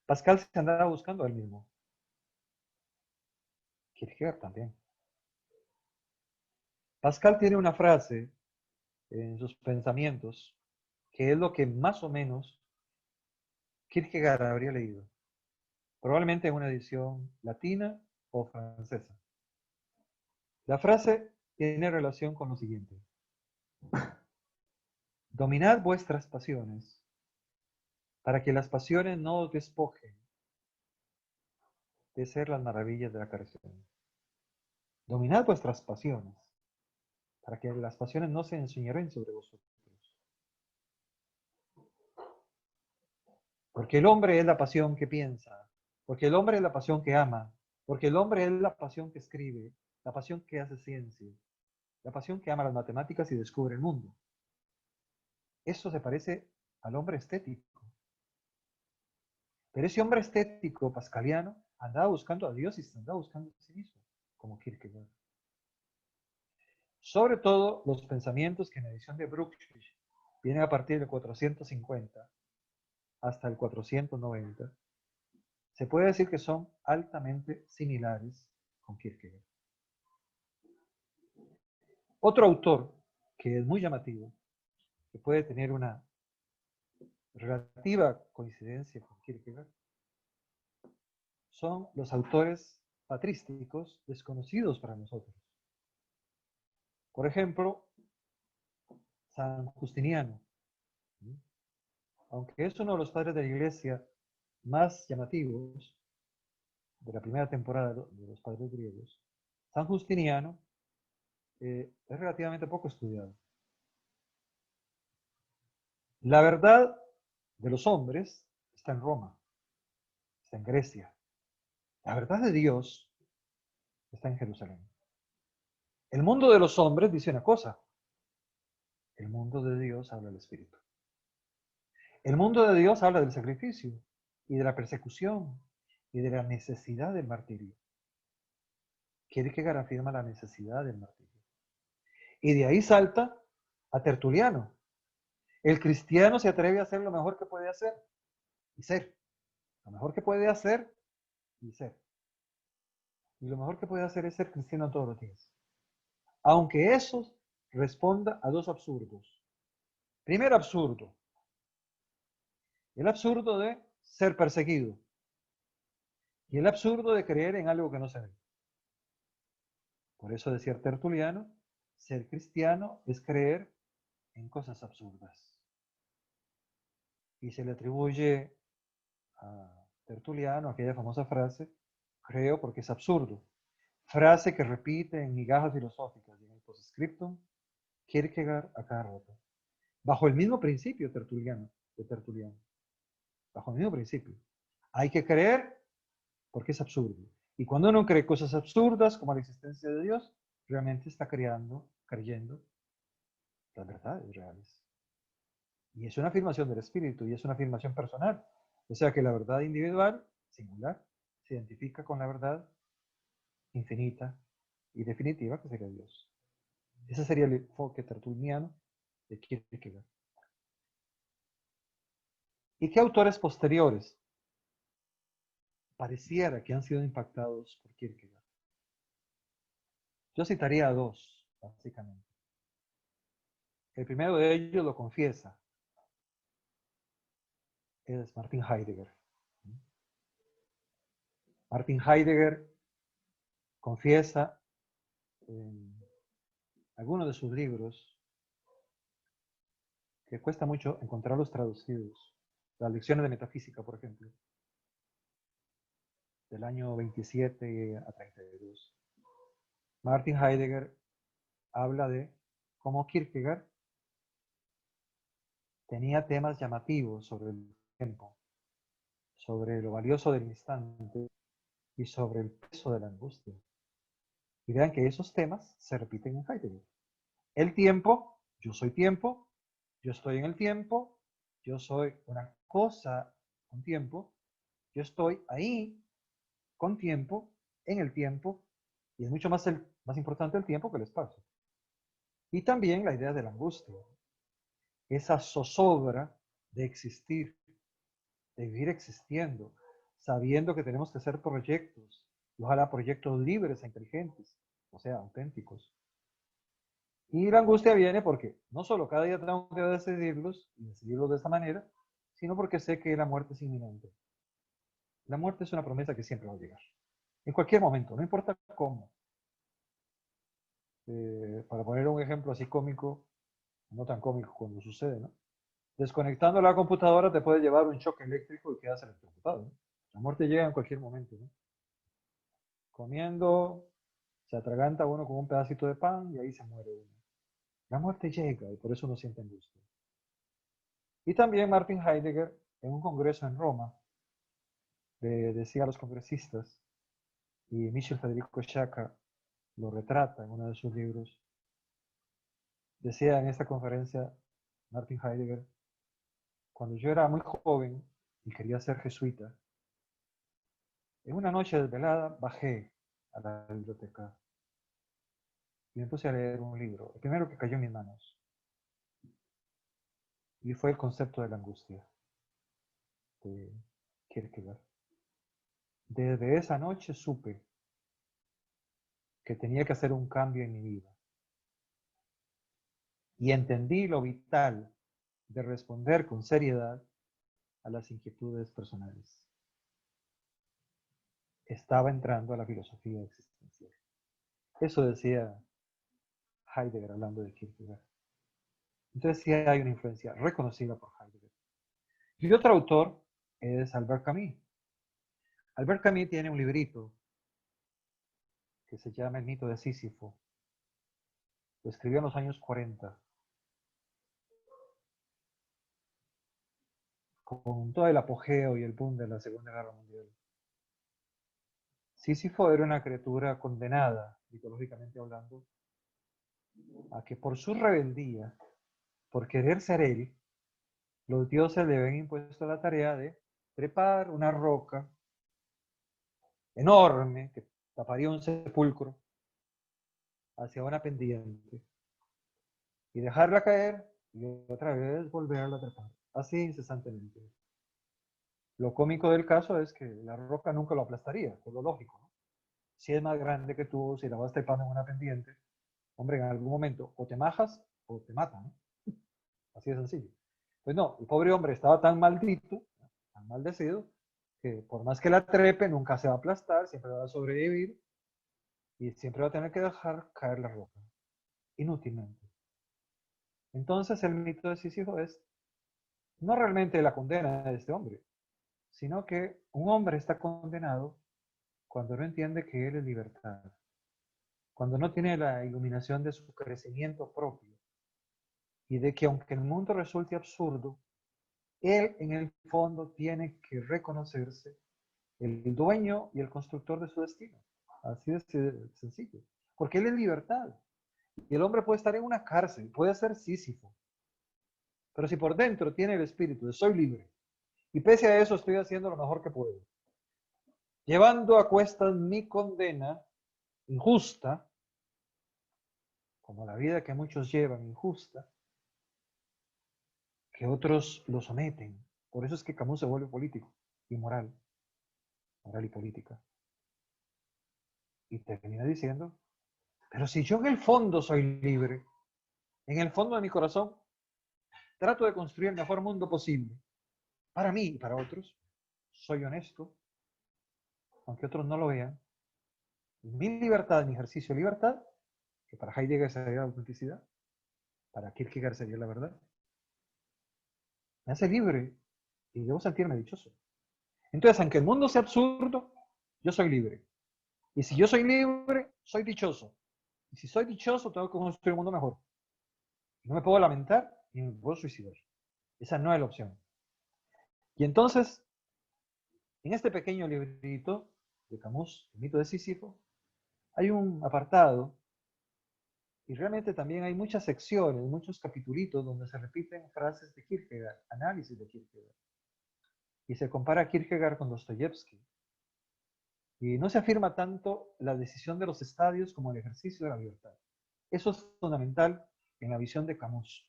Pascal se andaba buscando a él mismo. Kierkegaard también. Pascal tiene una frase en sus pensamientos que es lo que más o menos Kierkegaard habría leído. Probablemente en una edición latina o francesa. La frase tiene relación con lo siguiente. Dominad vuestras pasiones para que las pasiones no os despojen de ser las maravillas de la creación. Dominad vuestras pasiones para que las pasiones no se enseñaren sobre vosotros. Porque el hombre es la pasión que piensa, porque el hombre es la pasión que ama, porque el hombre es la pasión que escribe, la pasión que hace ciencia, la pasión que ama las matemáticas y descubre el mundo. Eso se parece al hombre estético. Pero ese hombre estético pascaliano andaba buscando a Dios y se andaba buscando a sí mismo, como Kierkegaard. Sobre todo los pensamientos que en la edición de Brugsch vienen a partir del 450 hasta el 490, se puede decir que son altamente similares con Kierkegaard. Otro autor que es muy llamativo, que puede tener una relativa coincidencia con Kierkegaard, son los autores patrísticos desconocidos para nosotros. Por ejemplo, San Justiniano, aunque es uno de los padres de la iglesia más llamativos de la primera temporada de los padres griegos, San Justiniano es relativamente poco estudiado. La verdad de los hombres está en Roma, está en Grecia. La verdad de Dios está en Jerusalén. El mundo de los hombres dice una cosa, el mundo de Dios habla del Espíritu. El mundo de Dios habla del sacrificio y de la persecución y de la necesidad del martirio. Kierkegaard afirma la necesidad del martirio. Y de ahí salta a Tertuliano. El cristiano se atreve a hacer lo mejor que puede hacer y ser. Lo mejor que puede hacer y ser. Y lo mejor que puede hacer es ser cristiano todos los días. Aunque eso responda a dos absurdos. Primer absurdo, el absurdo de ser perseguido y el absurdo de creer en algo que no se ve. Por eso decía Tertuliano, ser cristiano es creer en cosas absurdas. Y se le atribuye a Tertuliano aquella famosa frase, creo porque es absurdo. Frase que repite en migajas filosóficas y en el postscriptum Kierkegaard a cada rato. Bajo el mismo principio de Tertuliano. Bajo el mismo principio. Hay que creer porque es absurdo. Y cuando uno cree cosas absurdas como la existencia de Dios, realmente está creyendo las verdades reales. Y es una afirmación del espíritu y es una afirmación personal. O sea que la verdad individual, singular, se identifica con la verdad infinita y definitiva que sería Dios. Ese sería el enfoque tertuliano de Kierkegaard. ¿Y qué autores posteriores pareciera que han sido impactados por Kierkegaard? Yo citaría a dos, básicamente. El primero de ellos lo confiesa, es Martin Heidegger. Martin Heidegger confiesa en algunos de sus libros que cuesta mucho encontrarlos traducidos. Las lecciones de metafísica, por ejemplo, del año 27 a 32. Martin Heidegger habla de cómo Kierkegaard tenía temas llamativos sobre el tiempo, sobre lo valioso del instante y sobre el peso de la angustia. Y vean que esos temas se repiten en Heidegger. El tiempo, yo soy tiempo, yo estoy en el tiempo, yo soy una cosa con tiempo, yo estoy ahí con tiempo, en el tiempo, y es mucho más importante el tiempo que el espacio. Y también la idea de la angustia, esa zozobra de existir, de vivir existiendo, sabiendo que tenemos que hacer proyectos, y ojalá proyectos libres e inteligentes, o sea, auténticos. Y la angustia viene porque no solo cada día tengo que decidirlos y decidirlos de esta manera, sino porque sé que la muerte es inminente. La muerte es una promesa que siempre va a llegar. En cualquier momento, no importa cómo. Para poner un ejemplo así cómico, no tan cómico cuando sucede, ¿no? Desconectando la computadora te puede llevar un shock eléctrico y quedas electrocutado, ¿no? La muerte llega en cualquier momento, ¿no? Comiendo, se atraganta uno con un pedacito de pan y ahí se muere uno. La muerte llega y por eso uno siente angustia. Y también Martin Heidegger, en un congreso en Roma, le decía a los congresistas, y Michel Federico Sciacca lo retrata en uno de sus libros, decía en esta conferencia Martin Heidegger, cuando yo era muy joven y quería ser jesuita, en una noche desvelada bajé a la biblioteca y me puse a leer un libro, el primero que cayó en mis manos, y fue el concepto de la angustia de Kierkegaard. Desde esa noche supe que tenía que hacer un cambio en mi vida y entendí lo vital de responder con seriedad a las inquietudes personales. Estaba entrando a la filosofía existencial. Eso decía Heidegger hablando de Kierkegaard. Entonces sí hay una influencia reconocida por Heidegger. Y otro autor es Albert Camus. Albert Camus tiene un librito que se llama El mito de Sísifo. Lo escribió en los años 40, con todo el apogeo y el boom de la Segunda Guerra Mundial. Sísifo era una criatura condenada, mitológicamente hablando, a que por su rebeldía, por querer ser él, los dioses le habían impuesto la tarea de trepar una roca enorme que taparía un sepulcro hacia una pendiente y dejarla caer y otra vez volverla a trepar, así incesantemente. Lo cómico del caso es que la roca nunca lo aplastaría, es lo lógico, ¿no? si es más grande que tú, si la vas trepando en una pendiente, hombre, en algún momento o te majas o te matan, ¿no? Así de sencillo. Pues no, el pobre hombre estaba tan maldito, tan maldecido, que por más que la trepe, nunca se va a aplastar, siempre va a sobrevivir y siempre va a tener que dejar caer la roca, inútilmente. Entonces el mito de Sísifo es no realmente la condena de este hombre, sino que un hombre está condenado cuando no entiende que él es libertad, cuando no tiene la iluminación de su crecimiento propio y de que aunque el mundo resulte absurdo, él en el fondo tiene que reconocerse el dueño y el constructor de su destino. Así de sencillo. Porque él es libertad. Y el hombre puede estar en una cárcel, puede ser Sísifo. Pero si por dentro tiene el espíritu de soy libre, y pese a eso estoy haciendo lo mejor que puedo, llevando a cuestas mi condena injusta, como la vida que muchos llevan injusta, que otros lo someten. Por eso es que Camus se vuelve político y moral y política. Y termina diciendo, pero si yo en el fondo soy libre, en el fondo de mi corazón trato de construir el mejor mundo posible, para mí y para otros, soy honesto, aunque otros no lo vean, mi libertad, mi ejercicio de libertad, que para Heidegger sería la autenticidad, para Kierkegaard sería la verdad, me hace libre y debo sentirme dichoso. Entonces, aunque el mundo sea absurdo, yo soy libre. Y si yo soy libre, soy dichoso. Y si soy dichoso, tengo que construir un mundo mejor. No me puedo lamentar ni me puedo suicidar. Esa no es la opción. Y entonces, en este pequeño librito de Camus, el mito de Sísifo, hay un apartado y realmente también hay muchas secciones, muchos capitulitos donde se repiten frases de Kierkegaard, análisis de Kierkegaard. Y se compara a Kierkegaard con Dostoyevsky. Y no se afirma tanto la decisión de los estadios como el ejercicio de la libertad. Eso es fundamental en la visión de Camus.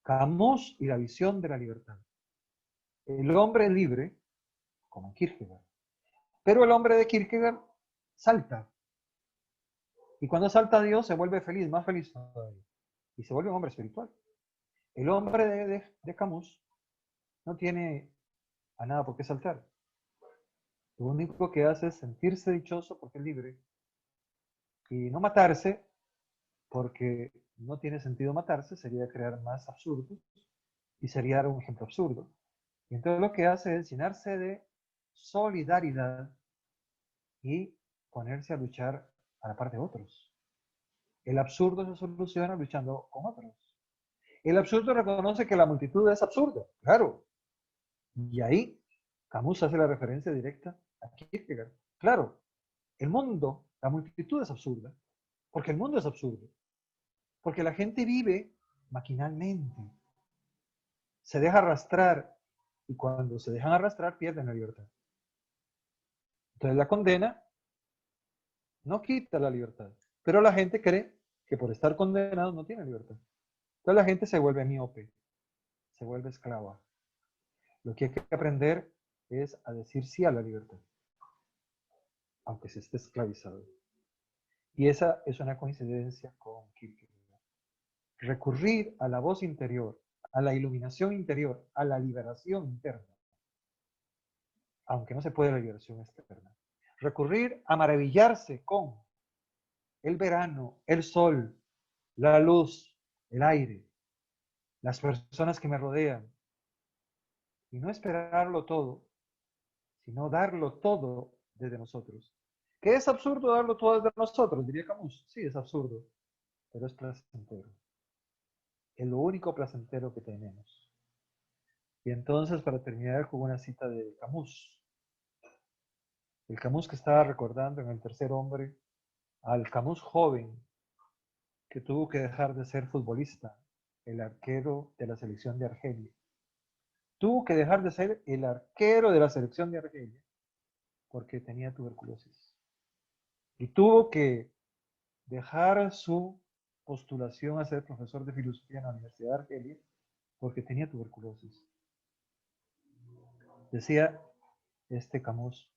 Camus y la visión de la libertad. El hombre libre, como Kierkegaard. Pero el hombre de Kierkegaard salta. Y cuando salta a Dios se vuelve feliz, más feliz todavía. Y se vuelve un hombre espiritual. El hombre de Camus no tiene a nada por qué saltar. Lo único que hace es sentirse dichoso porque es libre y no matarse porque no tiene sentido matarse, sería crear más absurdos y sería dar un ejemplo absurdo. Y entonces lo que hace es llenarse de solidaridad y ponerse a luchar a la par de otros. El absurdo se soluciona luchando con otros. El absurdo reconoce que la multitud es absurda, claro. Y ahí Camus hace la referencia directa a Kierkegaard. Claro, el mundo, la multitud es absurda, porque el mundo es absurdo, porque la gente vive maquinalmente, se deja arrastrar y cuando se dejan arrastrar pierden la libertad. Entonces la condena no quita la libertad, pero la gente cree que por estar condenado no tiene libertad. Entonces la gente se vuelve miope, se vuelve esclava. Lo que hay que aprender es a decir sí a la libertad, aunque se esté esclavizado. Y esa es una coincidencia con Kierkegaard. Recurrir a la voz interior, a la iluminación interior, a la liberación interna, aunque no se puede la liberación externa. Recurrir a maravillarse con el verano, el sol, la luz, el aire, las personas que me rodean, y no esperarlo todo, sino darlo todo desde nosotros. ¿Qué es absurdo darlo todo desde nosotros? Diría Camus. Sí, es absurdo, pero es placentero. Es lo único placentero que tenemos. Y entonces, para terminar con una cita de Camus, el Camus que estaba recordando en El tercer hombre, al Camus joven que tuvo que dejar de ser futbolista, el arquero de la selección de Argelia. Tuvo que dejar de ser el arquero de la selección de Argelia porque tenía tuberculosis. Y tuvo que dejar su postulación a ser profesor de filosofía en la Universidad de Argelia porque tenía tuberculosis. Decía este Camus,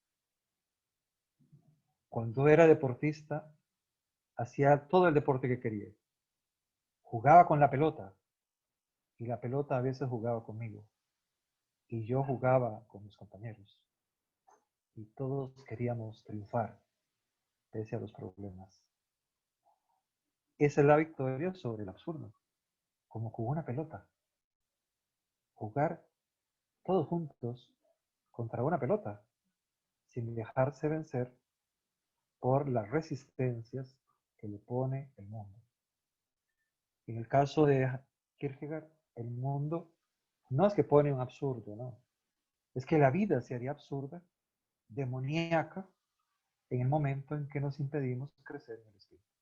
cuando era deportista, hacía todo el deporte que quería. Jugaba con la pelota y la pelota a veces jugaba conmigo. Y yo jugaba con mis compañeros. Y todos queríamos triunfar pese a los problemas. Esa es la victoria sobre el absurdo, como con una pelota. Jugar todos juntos contra una pelota, sin dejarse vencer por las resistencias que le pone el mundo. En el caso de Kierkegaard, el mundo no es que pone un absurdo, no. Es que la vida se haría absurda, demoníaca, en el momento en que nos impedimos crecer en el espíritu.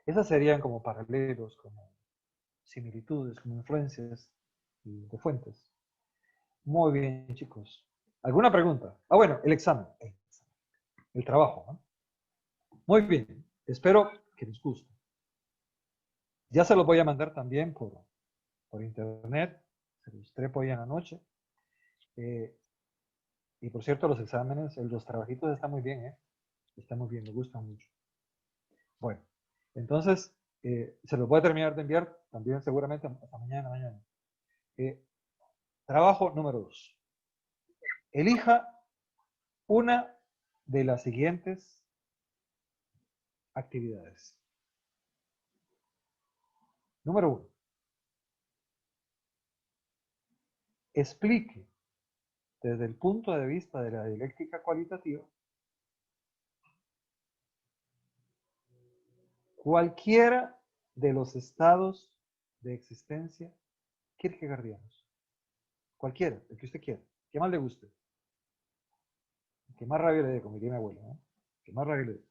Esas serían como paralelos, como similitudes, como influencias de fuentes. Muy bien, chicos. ¿Alguna pregunta? Ah, bueno, el examen. El trabajo, ¿no? Muy bien. Espero que les guste. Ya se los voy a mandar también por internet. Se los trepo hoy en la noche. Y por cierto, los exámenes, los trabajitos están muy bien, ¿eh? Están muy bien, me gustan mucho. Bueno, entonces, se los voy a terminar de enviar también seguramente hasta mañana. Trabajo número 2. Elija una de las siguientes actividades. Número 1. Explique desde el punto de vista de la dialéctica cualitativa cualquiera de los estados de existencia kierkegaardianos. Cualquiera, el que usted quiera, que más le guste. Que más rabia le dé, como diría mi abuelo, ¿no? Que más rabia le dé.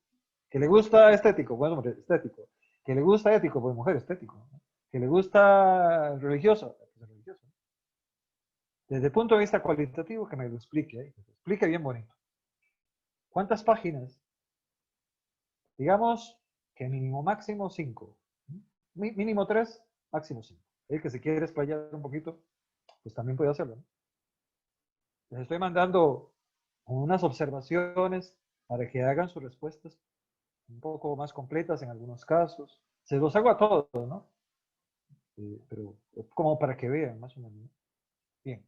Que le gusta estético, bueno, hombre, estético. Que le gusta ético, pues mujer, estético. ¿No? Que le gusta religioso, pues religioso. Desde el punto de vista cualitativo, que me lo explique, que lo explique bien bonito. ¿Cuántas páginas? Digamos que mínimo máximo 5. Mínimo 3, máximo 5. El que se quiere explayar un poquito, pues también puede hacerlo. ¿No? Les estoy mandando unas observaciones para que hagan sus respuestas un poco más completas en algunos casos. Se los hago a todos, ¿no? Pero como para que vean más o menos. ¿No? Bien.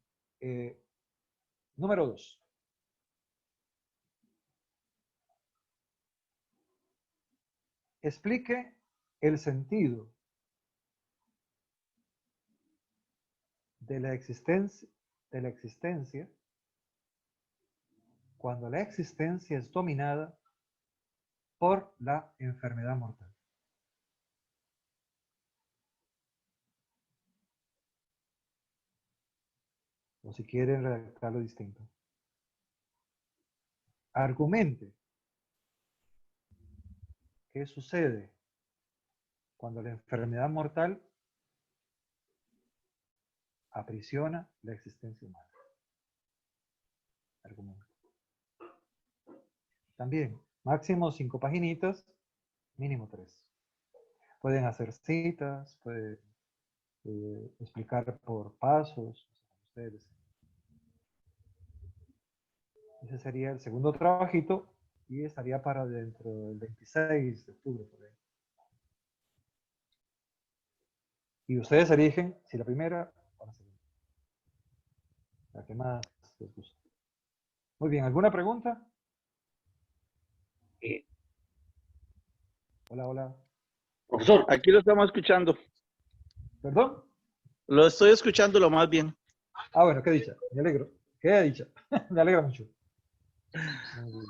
Número 2. Explique el sentido de la existencia cuando la existencia es dominada por la enfermedad mortal. O si quieren redactarlo distinto. Argumente qué sucede cuando la enfermedad mortal aprisiona la existencia humana. Argumento. También, máximo 5 paginitas, mínimo 3. Pueden hacer citas, pueden explicar por pasos, ustedes. Ese sería el segundo trabajito y estaría para dentro del 26 de octubre. Por ahí. Y ustedes eligen si la primera o la segunda. La que más les gusta. Muy bien, ¿alguna pregunta? Hola, hola. Profesor, aquí lo estamos escuchando. ¿Perdón? Lo estoy escuchando lo más bien. Ah, bueno, qué dicha. Me alegro. Qué dicha. Me alegra mucho.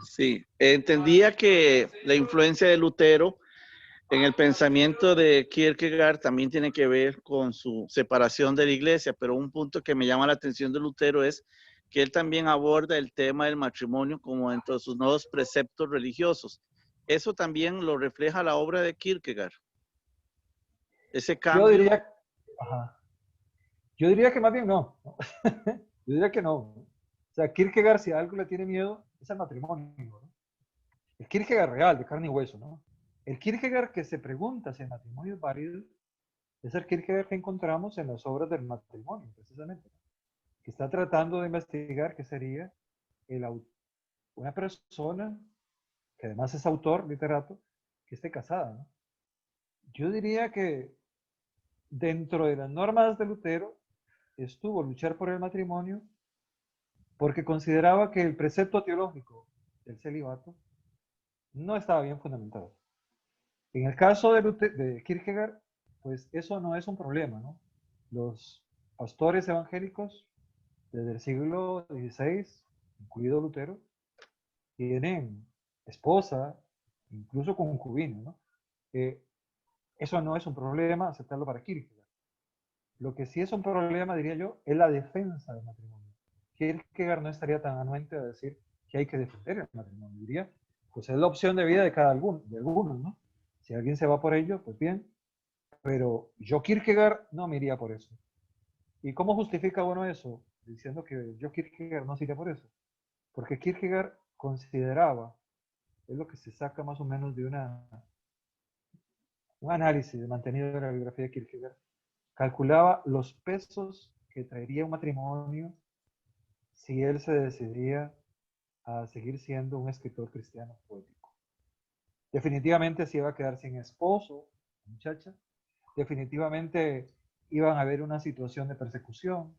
Sí, entendía que la influencia de Lutero en el pensamiento de Kierkegaard también tiene que ver con su separación de la iglesia, pero un punto que me llama la atención de Lutero es que él también aborda el tema del matrimonio como dentro de sus nuevos preceptos religiosos. Eso también lo refleja la obra de Kierkegaard. Ese Yo cambio. diría, ajá. Yo diría que más bien no. Yo diría que no. O sea, Kierkegaard, si a algo le tiene miedo, es al matrimonio. ¿No? El Kierkegaard real, de carne y hueso, ¿no? El Kierkegaard que se pregunta si el matrimonio es válido es el Kierkegaard que encontramos en las obras del matrimonio, precisamente. Que está tratando de investigar qué sería una persona que además es autor, literato, que esté casada, ¿no? Yo diría que dentro de las normas de Lutero estuvo luchar por el matrimonio porque consideraba que el precepto teológico del celibato no estaba bien fundamentado. En el caso de Kierkegaard, pues eso no es un problema, ¿no? Los pastores evangélicos desde el siglo XVI, incluido Lutero, tienen esposa, incluso concubina, ¿no? Eso no es un problema aceptarlo para Kierkegaard. Lo que sí es un problema, diría yo, es la defensa del matrimonio. Kierkegaard no estaría tan anuente a decir que hay que defender el matrimonio. Diría, pues es la opción de vida de algunos, ¿no? Si alguien se va por ello, pues bien. Pero yo Kierkegaard no me iría por eso. ¿Y cómo justifica uno eso? Diciendo que yo Kierkegaard no se iría por eso. Porque Kierkegaard consideraba, es lo que se saca más o menos de un análisis mantenido de la biografía de Kierkegaard, calculaba los pesos que traería un matrimonio si él se decidía a seguir siendo un escritor cristiano poético. Definitivamente se iba a quedar sin esposo, muchacha. Definitivamente iban a haber una situación de persecución.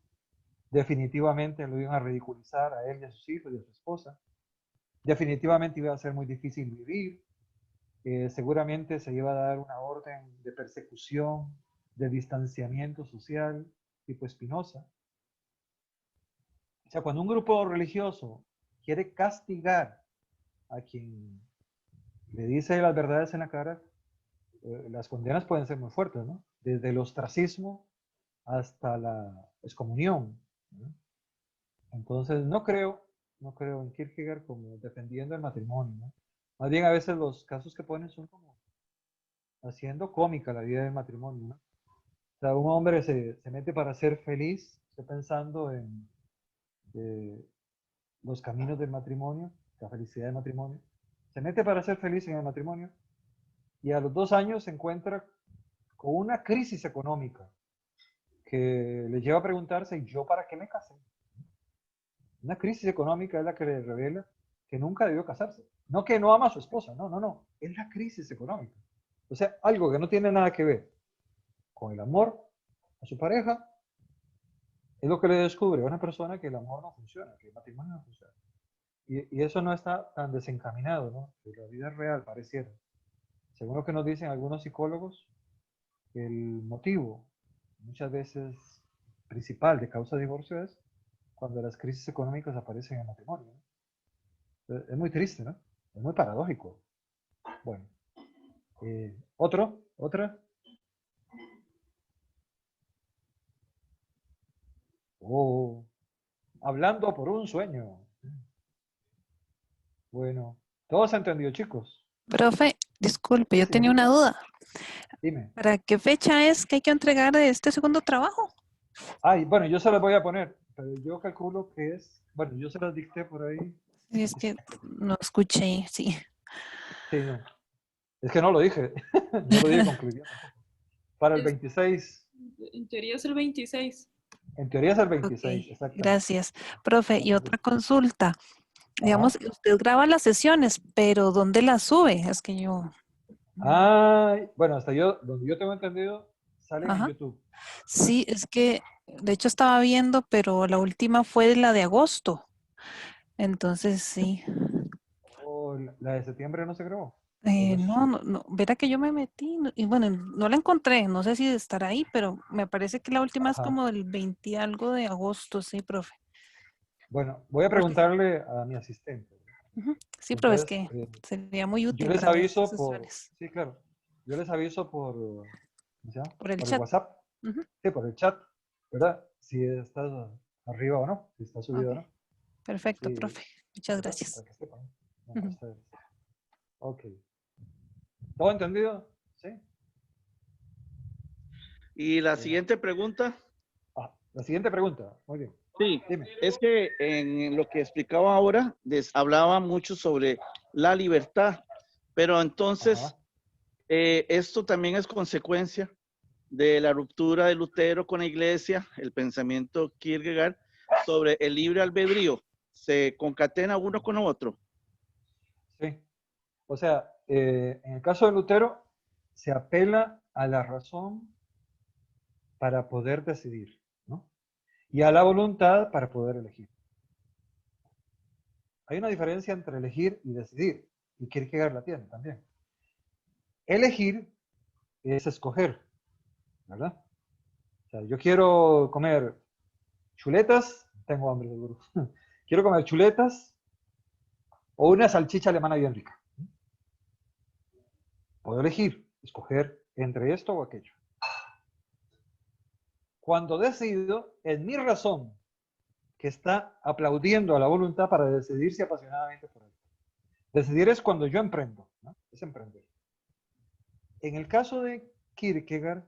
Definitivamente lo iban a ridiculizar a él y a sus hijos y a su esposa. Definitivamente iba a ser muy difícil vivir. Seguramente se iba a dar una orden de persecución, de distanciamiento social, tipo Spinoza. O sea, cuando un grupo religioso quiere castigar a quien le dice las verdades en la cara, las condenas pueden ser muy fuertes, ¿no? Desde el ostracismo hasta la excomunión, ¿no? Entonces, no creo en Kierkegaard como defendiendo el matrimonio, ¿no? Más bien a veces los casos que ponen son como haciendo cómica la vida del matrimonio, ¿no? O sea, un hombre se mete para ser feliz, está pensando en los caminos del matrimonio, la felicidad del matrimonio, se mete para ser feliz en el matrimonio y a los 2 años se encuentra con una crisis económica que le lleva a preguntarse, ¿y yo para qué me casé? Una crisis económica es la que le revela que nunca debió casarse. No que no ama a su esposa, no, no, no. Es la crisis económica. O sea, algo que no tiene nada que ver con el amor a su pareja, es lo que le descubre a una persona que el amor no funciona, que el matrimonio no funciona. Y eso no está tan desencaminado, ¿no? Que la vida real pareciera. Según lo que nos dicen algunos psicólogos, el motivo, muchas veces principal de causa de divorcio es cuando las crisis económicas aparecen en el matrimonio, ¿no? Es muy triste, ¿no? Es muy paradójico. Bueno, ¿otra? Oh, hablando por un sueño. Bueno, ¿todos han entendido, chicos? Profe, disculpe, Sí, yo tenía una señorita, duda. dime. ¿Para qué fecha es que hay que entregar este segundo trabajo? Ay, bueno, yo se las voy a poner, pero yo calculo que es, bueno, yo se las dicté por ahí. Si es Aquí que está. no escuché, sí. Sí, no. Es que no lo dije, no lo dije con claridad tampoco. Para el Es- 26, En teoría es el 26. en teoría es el Ok, 26, exactamente. gracias. Profe, y otra consulta. Digamos, Ajá. usted graba las sesiones, pero ¿dónde las sube? Es que yo... Ah, bueno, hasta yo, donde yo tengo entendido, salen en Ajá. YouTube. ¿Ya? Sí, es que de hecho estaba viendo, pero la última fue la de agosto. Entonces, sí. O la de septiembre no se grabó. ¿Cómo es? No, verá que yo me metí y bueno, no la encontré, no sé si estará ahí, pero me parece que la última es Ajá. como del 20 y algo de agosto, sí, profe. Bueno, voy a Porque, preguntarle a mi asistente. ujú, sí, profe, es Entonces, que sería muy yo útil les para las aviso por, sesiones, sí, claro, yo les aviso por, ¿cómo se llama? por el Por el chat. WhatsApp, Ujú, sí, por el chat, ¿verdad? Si estás arriba o no, si está subido o ok, no. perfecto, Sí, profe. Muchas ¿verdad? gracias. Para que sepan. No, Ujú. ustedes. Ok. ¿Todo entendido? Sí. Y la Bueno. siguiente pregunta, La siguiente pregunta. Muy bien. sí, Dime. es que en lo que explicaba ahora, les hablaba mucho sobre la libertad, pero entonces Ajá. esto también es consecuencia de la ruptura de Lutero con la iglesia, el pensamiento Kierkegaard sobre el libre albedrío. Se concatena uno con otro. Sí. O sea, en el caso de Lutero, se apela a la razón para poder decidir, ¿no? Y a la voluntad para poder elegir. Hay una diferencia entre elegir y decidir, y Kierkegaard la tiene también. Elegir es escoger, ¿verdad? O sea, yo quiero comer chuletas, tengo hambre seguro. Quiero comer chuletas o una salchicha alemana bien rica. Puedo elegir, escoger entre esto o aquello. Cuando decido, es mi razón que está aplaudiendo a la voluntad para decidirse apasionadamente por él. Decidir es cuando yo emprendo, ¿no? Es emprender. En el caso de Kierkegaard,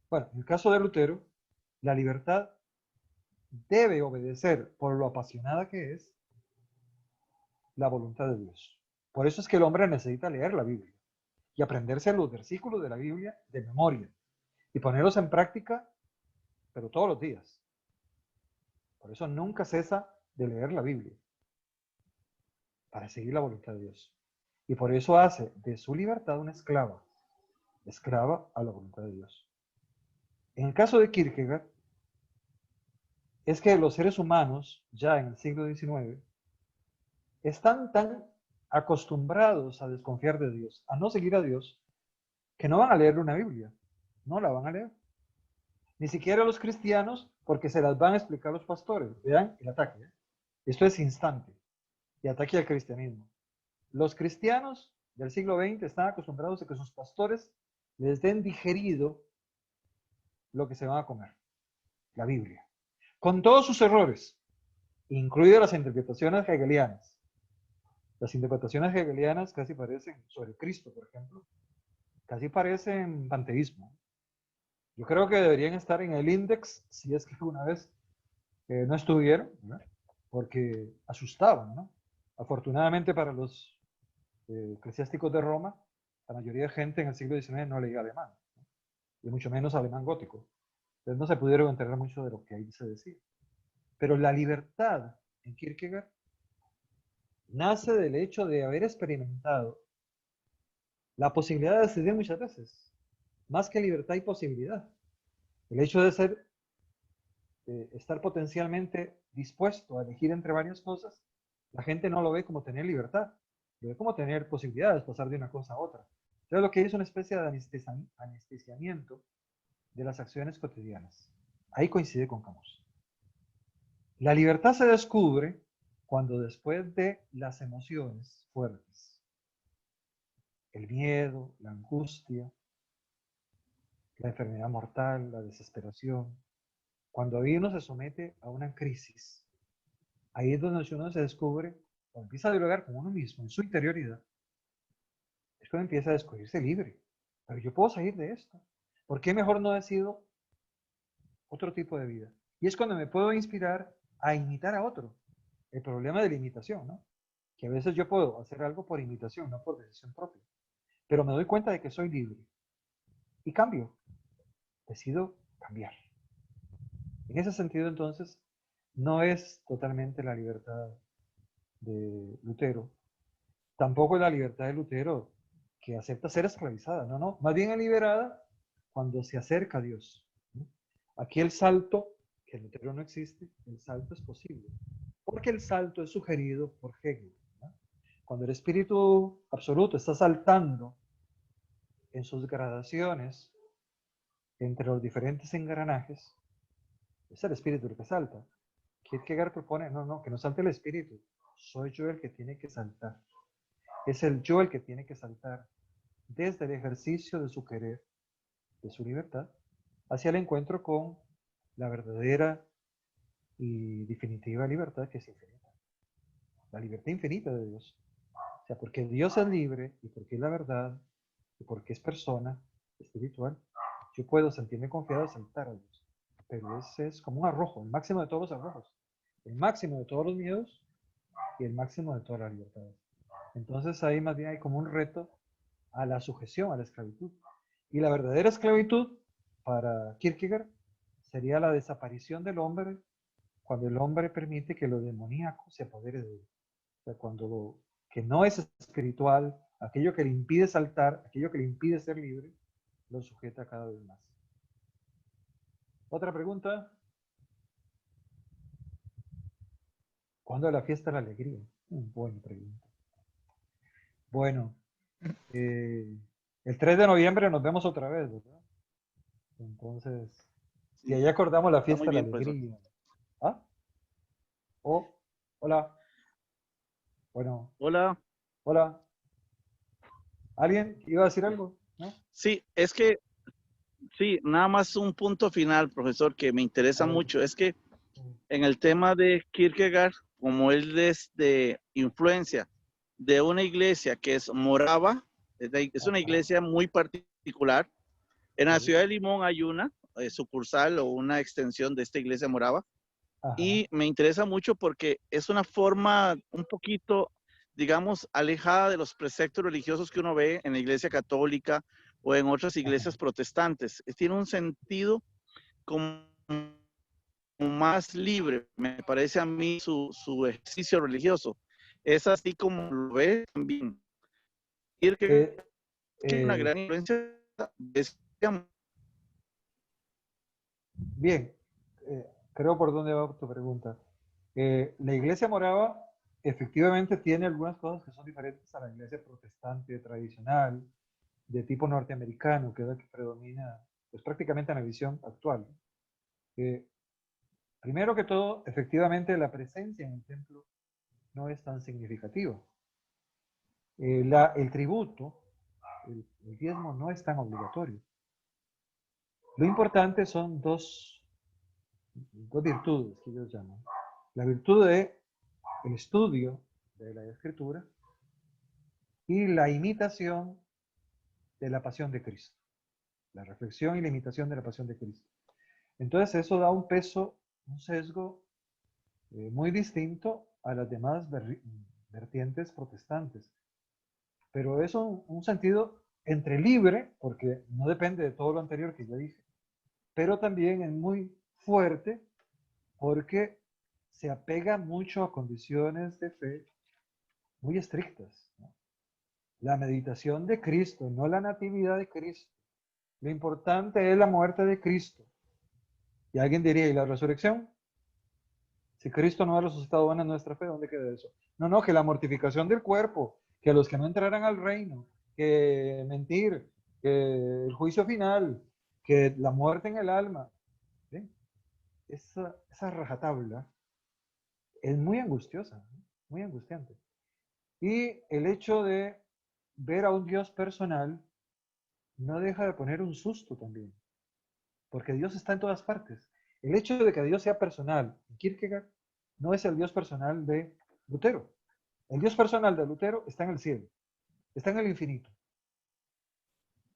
bueno, en el caso de Lutero, la libertad debe obedecer, por lo apasionada que es, la voluntad de Dios. Por eso es que el hombre necesita leer la Biblia y aprenderse los versículos de la Biblia de memoria y ponerlos en práctica, pero todos los días. Por eso nunca cesa de leer la Biblia, para seguir la voluntad de Dios. Y por eso hace de su libertad una esclava a la voluntad de Dios. En el caso de Kierkegaard, es que los seres humanos, ya en el siglo XIX, están tan acostumbrados a desconfiar de Dios, a no seguir a Dios, que no van a leer una Biblia, no la van a leer. Ni siquiera los cristianos, porque se las van a explicar los pastores. Vean el ataque. Esto es instante. Y ataque al cristianismo. Los cristianos del siglo XX están acostumbrados a que sus pastores les den digerido lo que se van a comer, la Biblia. Con todos sus errores, incluidas las interpretaciones hegelianas. Las interpretaciones hegelianas casi parecen, sobre Cristo, por ejemplo, casi parecen panteísmo. Yo creo que deberían estar en el índex, si es que una vez no estuvieron, ¿no? Porque asustaban, ¿no? Afortunadamente para los eclesiásticos de Roma, la mayoría de gente en el siglo XIX no leía alemán, ¿no? Y mucho menos alemán gótico. Entonces no se pudieron enterar mucho de lo que ahí se decía. Pero la libertad en Kierkegaard nace del hecho de haber experimentado la posibilidad de decidir muchas veces. Más que libertad y posibilidad. El hecho de ser, estar potencialmente dispuesto a elegir entre varias cosas, la gente no lo ve como tener libertad, lo ve como tener posibilidades, pasar de una cosa a otra. Entonces lo que es una especie de anestesiamiento de las acciones cotidianas. Ahí coincide con Camus. La libertad se descubre cuando después de las emociones fuertes, el miedo, la angustia, la enfermedad mortal, la desesperación, cuando uno se somete a una crisis, ahí es donde uno se descubre, cuando empieza a dialogar con uno mismo, en su interioridad, es cuando empieza a descubrirse libre. Pero yo puedo salir de esto. ¿Por qué mejor no decido otro tipo de vida? Y es cuando me puedo inspirar a imitar a otro. El problema de la imitación, ¿no? Que a veces yo puedo hacer algo por imitación, no por decisión propia. Pero me doy cuenta de que soy libre. Y cambio. Decido cambiar. En ese sentido, entonces, no es totalmente la libertad de Lutero. Tampoco es la libertad de Lutero que acepta ser esclavizada. No, no. Más bien es liberada cuando se acerca a Dios. Aquí el salto, que en Lutero no existe, el salto es posible. Porque el salto es sugerido por Hegel, ¿no? Cuando el espíritu absoluto está saltando en sus gradaciones entre los diferentes engranajes, es el espíritu el que salta. Kierkegaard propone, no, que no salte el espíritu, soy yo el que tiene que saltar. Es el yo el que tiene que saltar desde el ejercicio de su querer, de su libertad, hacia el encuentro con la verdadera y definitiva libertad que es infinita. La libertad infinita de Dios. O sea, porque Dios es libre y porque es la verdad y porque es persona espiritual, yo puedo sentirme confiado de saltar a Dios. Pero ese es como un arrojo, el máximo de todos los arrojos, el máximo de todos los miedos y el máximo de todas las libertades. Entonces ahí más bien hay como un reto a la sujeción, a la esclavitud. Y la verdadera esclavitud, para Kierkegaard, sería la desaparición del hombre cuando el hombre permite que lo demoníaco se apodere de él. O sea, cuando que no es espiritual, aquello que le impide saltar, aquello que le impide ser libre, lo sujeta cada vez más. Otra pregunta. ¿Cuándo es la fiesta de la alegría? Buena pregunta. Bueno, el 3 de noviembre nos vemos otra vez, ¿verdad? Entonces, si Sí, ahí acordamos la está muy fiesta de la bien, profesor. alegría. ¿Ah? Oh, hola. Bueno, Hola. hola. ¿Alguien iba a decir algo? ¿No? Sí, es que, sí, nada más un punto final, profesor, que me A interesa ver. mucho. Es que en el tema de Kierkegaard, como él es de influencia de una iglesia que es morava, es una Ajá, iglesia muy particular. En la sí, ciudad de Limón hay una sucursal o una extensión de esta iglesia morava. ajá, Y me interesa mucho porque es una forma un poquito, digamos, alejada de los preceptos religiosos que uno ve en la iglesia católica o en otras ajá. iglesias protestantes. Tiene un sentido como más libre, me parece a mí su ejercicio religioso. Es así como lo ve también. Y que Eh, tiene una eh, gran influencia de ese amor. bien, creo por dónde va tu pregunta. La iglesia morava efectivamente tiene algunas cosas que son diferentes a la iglesia protestante tradicional, de tipo norteamericano, que es la que predomina pues, prácticamente en la visión actual. Eh, Primero que todo, efectivamente la presencia en el templo no es tan significativa. El tributo, el diezmo no es tan obligatorio. Lo importante son dos virtudes que ellos llaman. La virtud de el estudio de la escritura y la imitación de la pasión de Cristo. La reflexión y la imitación de la pasión de Cristo. Entonces eso da un peso, un sesgo muy distinto a las demás vertientes protestantes. Pero es un sentido entre libre, porque no depende de todo lo anterior que ya dije, pero también es muy fuerte porque se apega mucho a condiciones de fe muy estrictas, ¿no? La meditación de Cristo, no la natividad de Cristo. Lo importante es la muerte de Cristo. Y alguien diría, ¿y la resurrección? Si Cristo no ha resucitado, ¿van en nuestra fe? ¿Dónde queda eso? No, no, que la mortificación del cuerpo, que los que no entrarán al reino, que mentir, que el juicio final, que la muerte en el alma. ¿Sí? Esa rajatabla es muy angustiosa, ¿no? Muy angustiante. Y el hecho de ver a un Dios personal no deja de poner un susto también, porque Dios está en todas partes. El hecho de que Dios sea personal, Kierkegaard no es el Dios personal de Lutero. El Dios personal de Lutero está en el cielo, está en el infinito.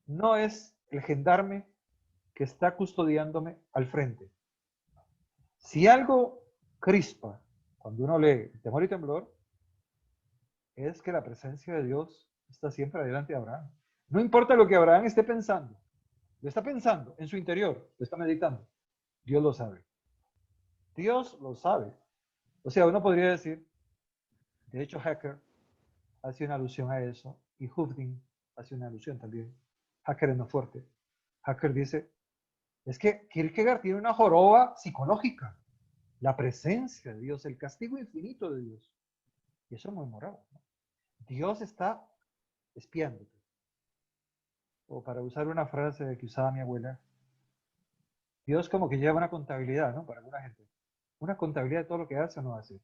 No es el gendarme que está custodiándome al frente. Si algo crispa cuando uno lee Temor y Temblor, es que la presencia de Dios está siempre adelante de Abraham. No importa lo que Abraham esté pensando, lo está pensando en su interior, lo está meditando. Dios lo sabe. Dios lo sabe. O sea, uno podría decir, de hecho, Hacker hace una alusión a eso y Hufding hace una alusión también. Hacker es no fuerte. Hacker dice, es que Kierkegaard tiene una joroba psicológica, la presencia de Dios, el castigo infinito de Dios. Y eso es muy moral, ¿no? Dios está espiándote. O para usar una frase que usaba mi abuela, Dios como que lleva una contabilidad, ¿no? Para alguna gente. Una contabilidad de todo lo que hace o no hace.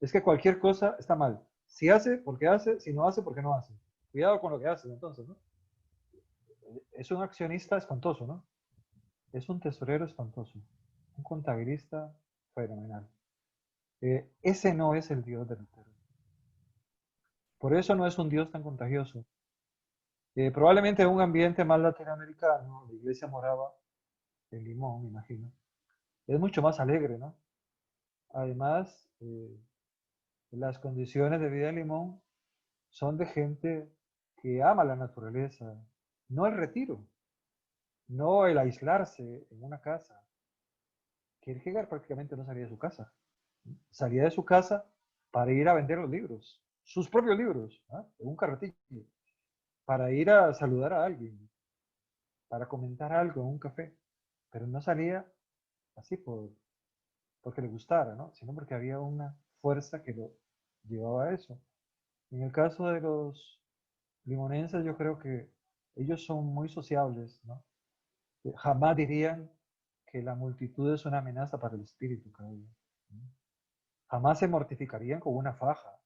Es que cualquier cosa está mal. Si hace, porque hace, si no hace, porque no hace. Cuidado con lo que haces entonces, ¿no? Es un accionista espantoso, ¿no? Es un tesorero espantoso. Un contabilista fenomenal. Ese no es el Dios de Lutero. Por eso no es un Dios tan contagioso. Probablemente en un ambiente más latinoamericano, la iglesia morava en Limón, me imagino, es mucho más alegre, ¿no? Además, las condiciones de vida en Limón son de gente que ama la naturaleza, no el retiro, no el aislarse en una casa. Kierkegaard prácticamente no salía de su casa. Salía de su casa para ir a vender los libros. sus propios libros, ¿ah? En un carretillo, para ir a saludar a alguien, para comentar algo en un café, pero no salía así porque le gustara, ¿no? Sino porque había una fuerza que lo llevaba a eso. En el caso de los limonenses, yo creo que ellos son muy sociables, ¿no? Jamás dirían que la multitud es una amenaza para el espíritu, creo yo. Jamás se mortificarían con una faja.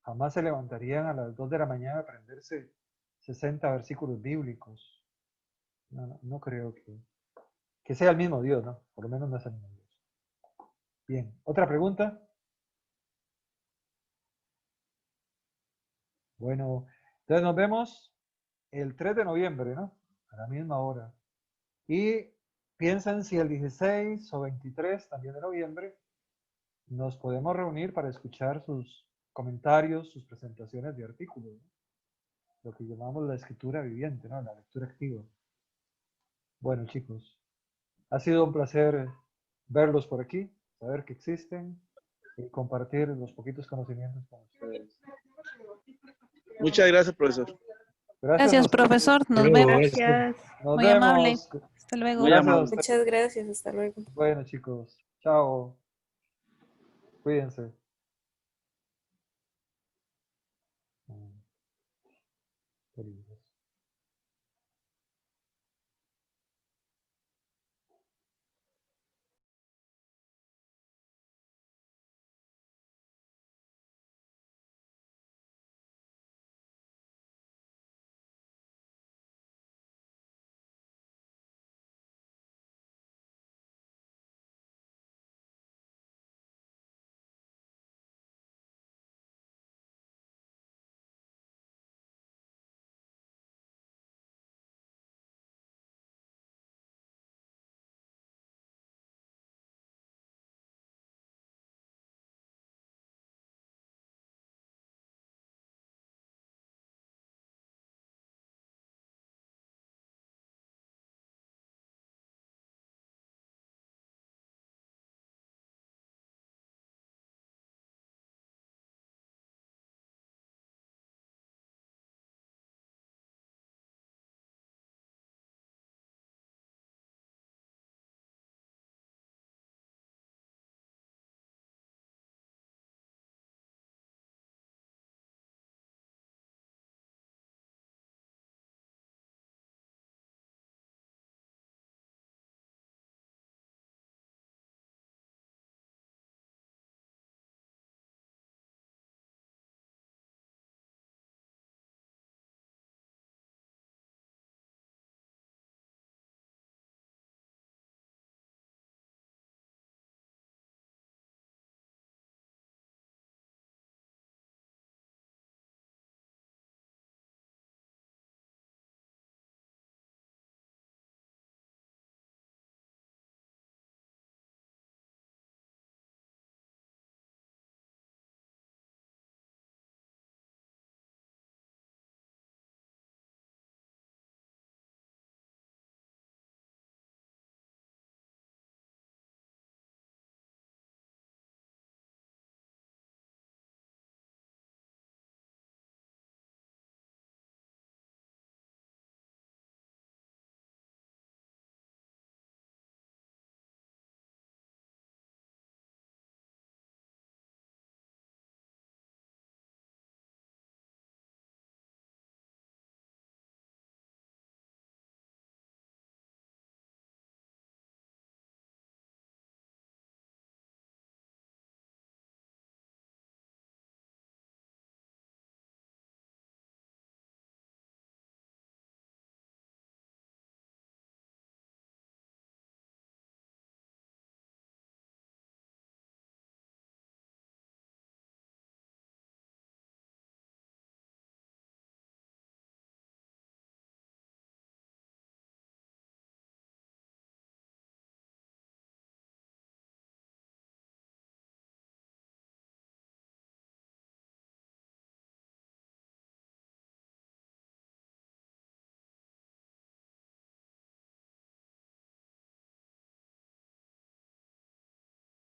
Jamás se levantarían a las 2 de la mañana a aprenderse 60 versículos bíblicos. No creo que sea el mismo Dios, ¿no? Por lo menos no es el mismo Dios. Bien, ¿otra pregunta? Bueno, entonces nos vemos el 3 de noviembre, ¿no? A la misma hora. Y piensen si el 16 o 23 también de noviembre nos podemos reunir para escuchar sus comentarios, sus presentaciones de artículos, ¿no? Lo que llamamos la escritura viviente, ¿no? La lectura activa. Bueno, chicos, ha sido un placer verlos por aquí, saber que existen y compartir los poquitos conocimientos con ustedes. Muchas gracias, profesor. Gracias a Gracias, ustedes. profesor. Nos Luego, vemos. gracias. Nos Muy amable. vemos. Hasta luego. Muy Gracias a amable. ustedes. Muchas gracias. Hasta luego. Bueno, chicos, chao. Cuídense.